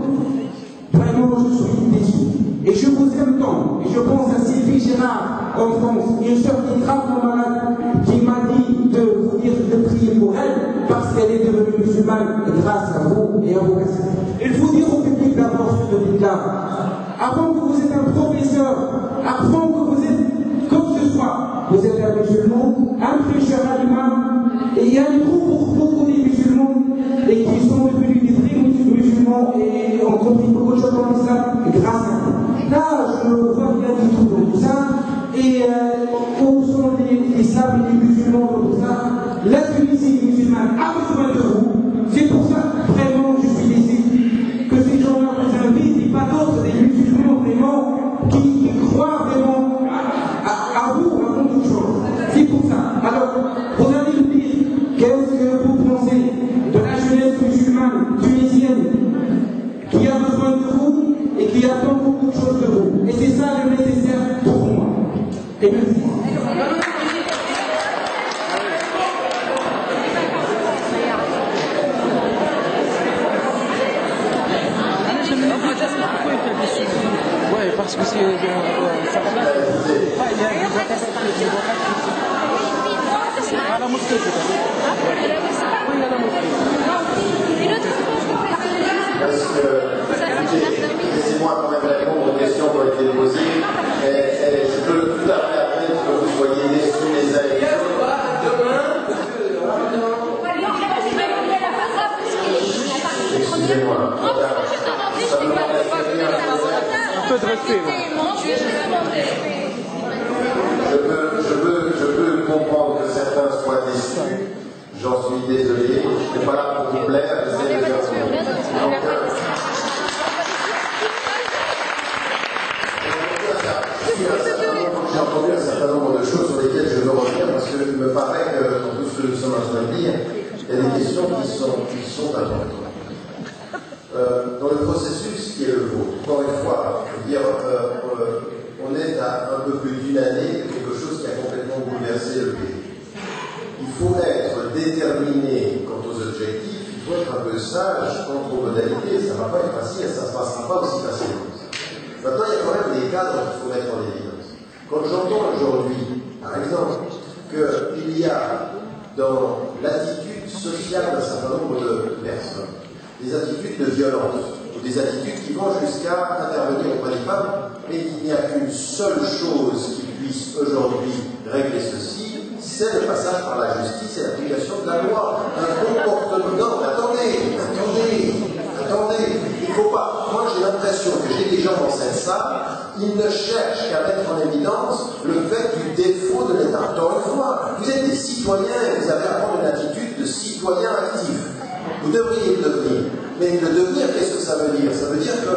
vraiment je suis déçu. Et je vous aime tant. Et je pense à Sylvie Gérard en France, une sœur qui est gravement malade, qui m'a dit de vous dire de prier pour elle parce qu'elle est devenue musulmane grâce à vous et à vos messages. Il faut dire au public d'abord ce public-là. Avant que vous êtes un professeur, avant que vous êtes comme ce soit, vous êtes un musulman, un prêcheur à l'imam, et il y a un groupe pour beaucoup des musulmans et qui sont devenus des vrais musulmans et ont compris beaucoup de choses dans l'islam grâce à vous. Là, je ne vois rien du tout dans tout ça. Et où sont les islams et les musulmans dans tout ça? La Tunisie musulmane a besoin de vous. C'est pour ça vraiment je suis déçu que ces gens-là vous invitent et pas d'autres, des musulmans vraiment qui croient vraiment à vous avant toute chose. C'est pour ça. Alors, vous allez me dire, qu'est-ce que vous pensez de la jeunesse musulmane tunisienne qui a besoin de vous et qui attend beaucoup de choses de vous? Et c'est ça le nécessaire pour moi. Et merci. qu'elle est suivie. Ouais, parce que c'est. Il y a des à la mosquée, peut-être. Oui, à la mosquée. Laissez-moi quand même répondre aux questions qui ont été posées. Je peux tout à fait admettre que vous soyez déçus les uns et les autres. Excusez-moi. Un peu de respect. Je peux comprendre que certains soient déçus. J'en suis désolé. Je n'étais pas là pour vous plaire. J'ai entendu un certain nombre de choses sur lesquelles je veux revenir parce qu'il me paraît que dans tout ce que nous sommes en train de dire, il y a des questions qui sont importantes. Dans le processus qui est le vôtre, encore une fois, je veux dire, on est à un peu plus d'une année de quelque chose qui a complètement bouleversé le pays. Il faut être déterminé quant aux objectifs, il faut être un peu sage quant aux modalités. Ça ne va pas être facile, ça ne se passera pas aussi facilement. Maintenant, il y a quand même des cadres qu'il faut mettre en évidence. Quand j'entends aujourd'hui, par exemple, qu'il y a dans l'attitude sociale d'un certain nombre de personnes, des attitudes de violence, ou des attitudes qui vont jusqu'à intervenir auprès des femmes, mais il n'y a qu'une seule chose qui puisse aujourd'hui régler ceci, c'est le passage par la justice et l'application de la loi. Un comportement. Non, attendez. Il ne faut pas. Moi, j'ai l'impression que j'ai des gens dans cette salle, ils ne cherchent qu'à mettre en évidence le fait du défaut de l'État. Encore une fois, vous êtes des citoyens et vous avez à prendre une attitude de citoyen actif. Vous devriez le devenir. Mais le devenir, qu'est-ce que ça veut dire? Ça veut dire que,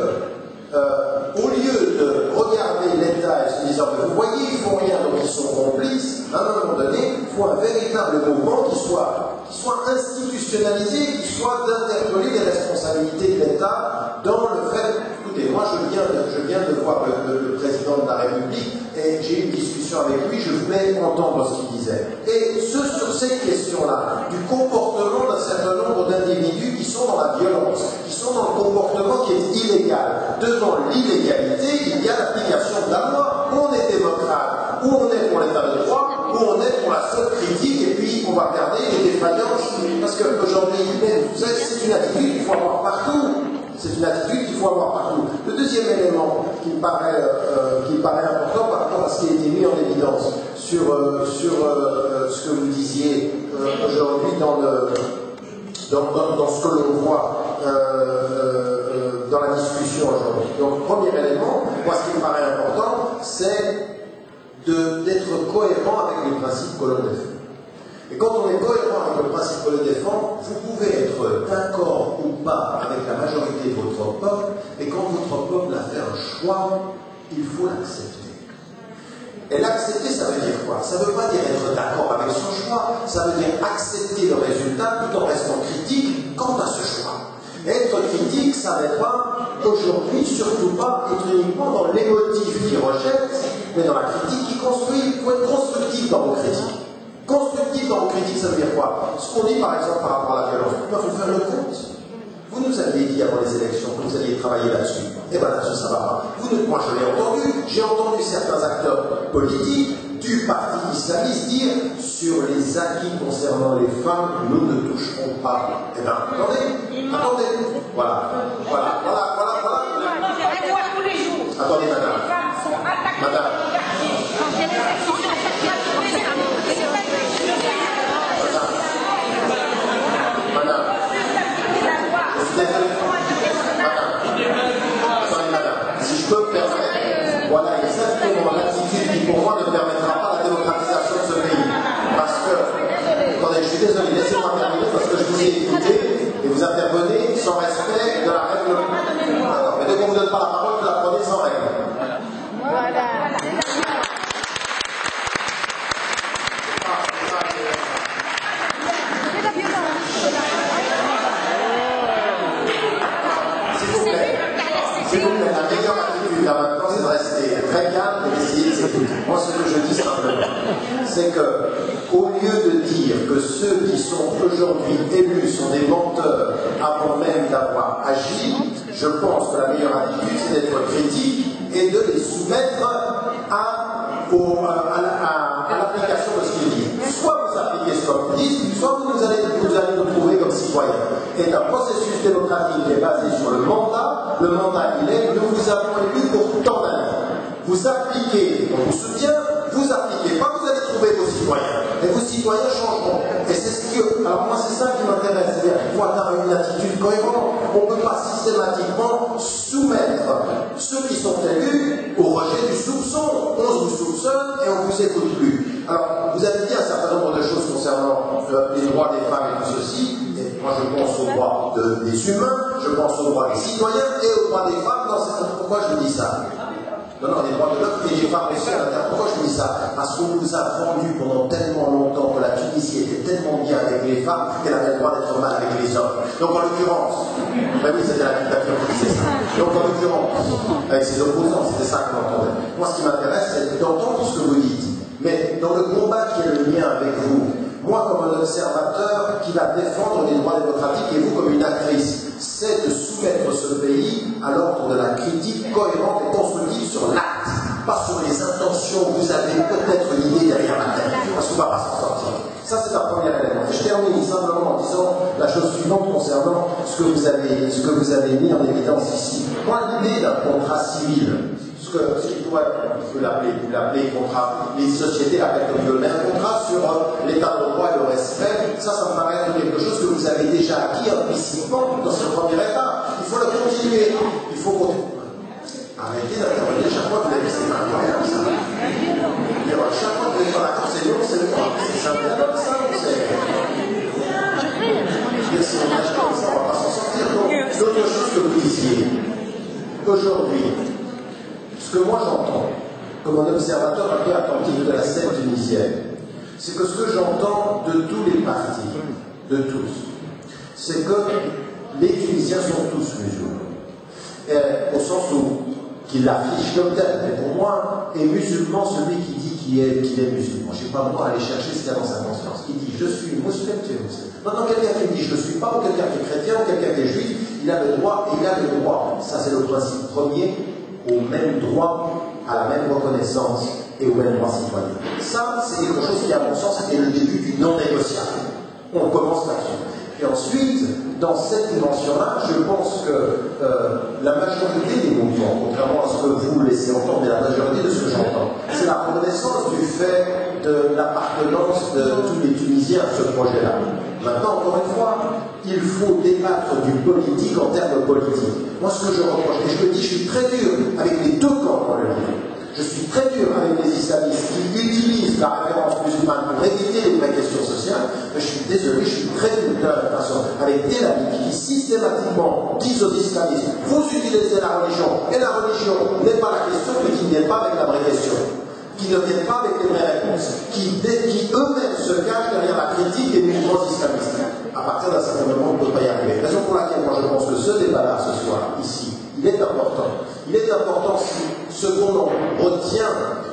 au lieu de regarder l'État et se disant, vous voyez, ils font rien, donc ils sont complices, à un moment donné, il faut un véritable mouvement qui soit institutionnalisé, qui soit d'interpeller les responsabilités de l'État dans le fait. Écoutez, moi je viens de voir le président de la République et j'ai eu une discussion avec lui, je voulais entendre ce qu'il disait. Et sur cette question-là, du comportement d'un certain nombre d'individus qui sont dans la violence, qui sont dans le comportement qui est illégal. Devant l'illégalité, il y a l'application de la loi. Où on est démocrate, où on est pour l'état de droit, où on est pour la seule critique, et puis on va regarder les défaillances. Parce qu'aujourd'hui, c'est une attitude qu'il faut avoir partout. C'est une attitude qu'il faut avoir partout. Le deuxième élément qui me paraît important par rapport à ce qui a été mis en évidence sur ce que vous disiez aujourd'hui dans ce que l'on voit dans la discussion aujourd'hui. Donc, premier élément, moi ce qui me paraît important, c'est d'être cohérent avec les principes que l'on défend. Et quand on est cohérent avec le principe que l'on défend, vous pouvez être d'accord ou pas avec la majorité de votre peuple, et quand votre peuple a fait un choix, il faut l'accepter. Et l'accepter, ça veut dire quoi? Ça ne veut pas dire être d'accord avec son choix, ça veut dire accepter le résultat tout en restant critique quant à ce choix. Être critique, ça n'est pas, aujourd'hui, surtout pas être uniquement dans l'émotif qui rejette, mais dans la critique qui construit. Il faut être constructif dans vos critiques. Constructif dans vos critiques, ça veut dire quoi? Ce qu'on dit par exemple par rapport à la violence, il faut faire le compte. Vous nous aviez dit avant les élections que vous alliez travailler là-dessus. Et bien là-dessus, ça ne va pas. Moi, je l'ai entendu. J'ai entendu certains acteurs politiques du parti islamiste dire sur les acquis concernant les femmes, nous ne toucherons pas. Eh bien, attendez. Voilà. Attendez, madame. Si je peux me permettre, voilà exactement l'attitude qui pour moi ne permettra pas la démocratisation de ce pays. Parce que, attendez, je suis désolé, laissez-moi terminer parce que je vous ai écouté et vous intervenez sans respect de la règle. Alors, mais dès qu'on ne vous donne pas la parole, vous la prenez sans règle. Voilà. La meilleure attitude là maintenant, c'est de rester très calme et d'essayer de s'écouter. Moi, ce que je dis simplement, c'est que, au lieu de dire que ceux qui sont aujourd'hui élus sont des menteurs avant même d'avoir agi, je pense que la meilleure attitude, c'est d'être critique et de les soumettre à l'application de ce qu'ils disent. Soit vous appliquez ce qu'ils disent, soit vous allez nous trouver comme citoyens. Et un processus démocratique qui est basé sur le mandat, il est, nous vous avons élus pour tant d'années. Vous appliquez, on vous soutient, vous appliquez pas, vous allez trouver vos citoyens. Et vos citoyens changeront. Et c'est ce que, alors moi c'est ça qui m'intéresse, c'est-à-dire qu'il faut avoir une attitude cohérente. On ne peut pas systématiquement soumettre ceux qui sont élus au rejet du soupçon. On vous soupçonne et on ne vous écoute plus. Alors, vous avez dit un certain nombre de choses concernant les droits des femmes et tout ceci. Et moi je pense aux droits des humains, je pense aux droits des citoyens et aux droits des femmes. Pourquoi je vous dis ça? Non, les droits de l'homme et les femmes aussi à l'intérieur. Pourquoi je vous dis ça? Parce qu'on vous a vendu pendant tellement longtemps que la Tunisie était tellement bien avec les femmes qu'elle avait le droit d'être mal avec les hommes. Donc en l'occurrence, ben oui, c'était la dictature qui disait ça. Donc en l'occurrence, avec ses opposants, c'était ça qu'on entendait. Moi, ce qui m'intéresse, c'est d'entendre ce que vous dites. Mais dans le combat qui est le mien avec vous, moi comme un observateur qui va défendre les droits démocratiques et vous comme une actrice, c'est de soumettre ce pays à l'ordre de la critique cohérente et constructive sur l'acte, pas sur les intentions. Vous avez peut-être une idée derrière la tête, parce qu'on ne va pas s'en sortir. Ça, c'est un premier élément. Et je termine simplement en disant la chose suivante concernant ce que vous avez mis en évidence ici. Moi, l'idée d'un contrat civil, ce qui pourrait, vous l'appeler contrat, les sociétés l'appellent comme veulent, mais un contrat sur l'état de droit et le respect, ça me paraît être quelque chose que vous avez déjà acquis implicitement dans ce premier état. Il faut le continuer. Il faut continuer. Arrêtez d'intervenir chaque fois que vous avez dit, c'est incroyable ça. Chaque fois que vous êtes dans la cour, c'est long, c'est long. C'est un peu comme ça, c'est. Si on marche comme ça, on ne va pas s'en sortir. Donc, l'autre chose que vous disiez, aujourd'hui, ce que moi j'entends, comme un observateur un peu attentif de la scène tunisienne, c'est que ce que j'entends de tous les partis, de tous, c'est que les Tunisiens sont tous musulmans. Au sens où, qu'ils l'affichent comme tel. Mais pour moi, est musulman celui qui dit qu'il est musulman. Je n'ai pas le droit d'aller chercher ce qu'il y a dans sa conscience. Il dit, je suis musulman, tu es musulman. Maintenant, quelqu'un qui dit, je ne suis pas, ou quelqu'un qui est chrétien, ou quelqu'un qui est juif, il a le droit, et il a le droit. Ça, c'est le principe premier, au même droit, à la même reconnaissance et au même droit citoyen. Ça, c'est quelque chose qui, à mon sens, est le début du non négociable. On commence là-dessus. Et ensuite, dans cette dimension-là, je pense que la majorité des mouvements, contrairement à ce que vous laissez entendre, mais la majorité de ce que j'entends, c'est la reconnaissance du fait de l'appartenance de tous les Tunisiens à ce projet-là. Maintenant, encore une fois, il faut débattre du politique en termes politiques. Moi, ce que je reproche, et je me dis, je suis très dur avec les deux camps dans le livre. Je suis très dur avec les islamistes qui utilisent la référence musulmane pour éviter les vraies questions sociales. Mais je suis désolé, je suis très dur de la façon avec des laïcs qui systématiquement disent aux islamistes, vous utilisez la religion, et la religion n'est pas la question, mais qui ne vient pas avec la vraie question, qui ne viennent pas avec les vraies réponses, qui eux-mêmes se cachent derrière la critique des mouvements islamistes. À partir d'un certain moment, on ne peut pas y arriver. Raison pour laquelle moi je pense que ce débat-là, ce soir, ici, il est important. Il est important si ce qu'on en retient,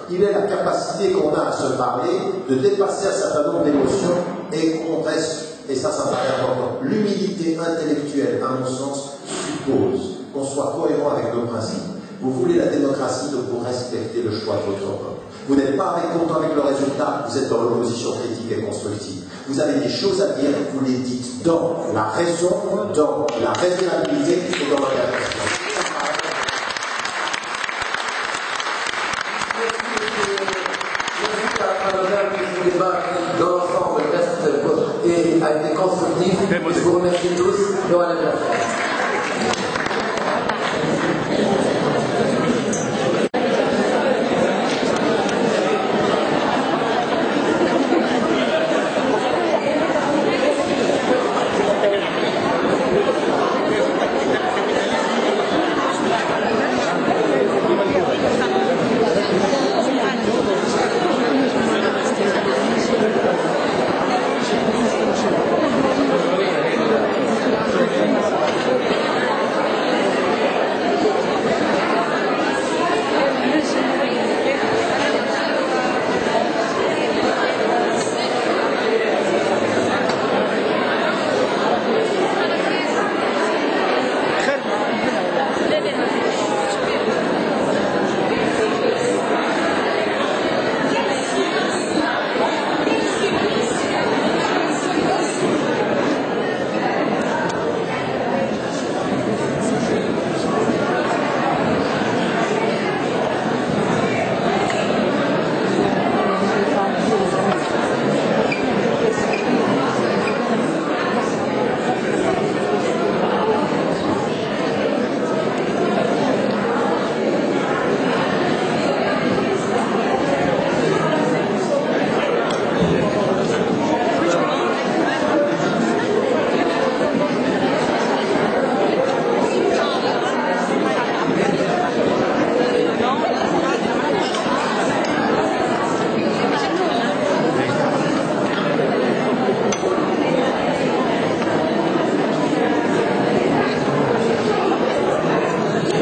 il est la capacité qu'on a à se parler, de dépasser un certain nombre d'émotions et qu'on reste, et ça me paraît important. L'humilité intellectuelle, à mon sens, suppose qu'on soit cohérent avec nos principes. Vous voulez la démocratie, donc vous respectez le choix de votre peuple. Vous n'êtes pas content avec le résultat, vous êtes dans l'opposition critique et constructive. Vous avez des choses à dire, vous les dites dans la raison, dans la raisonnabilité et dans la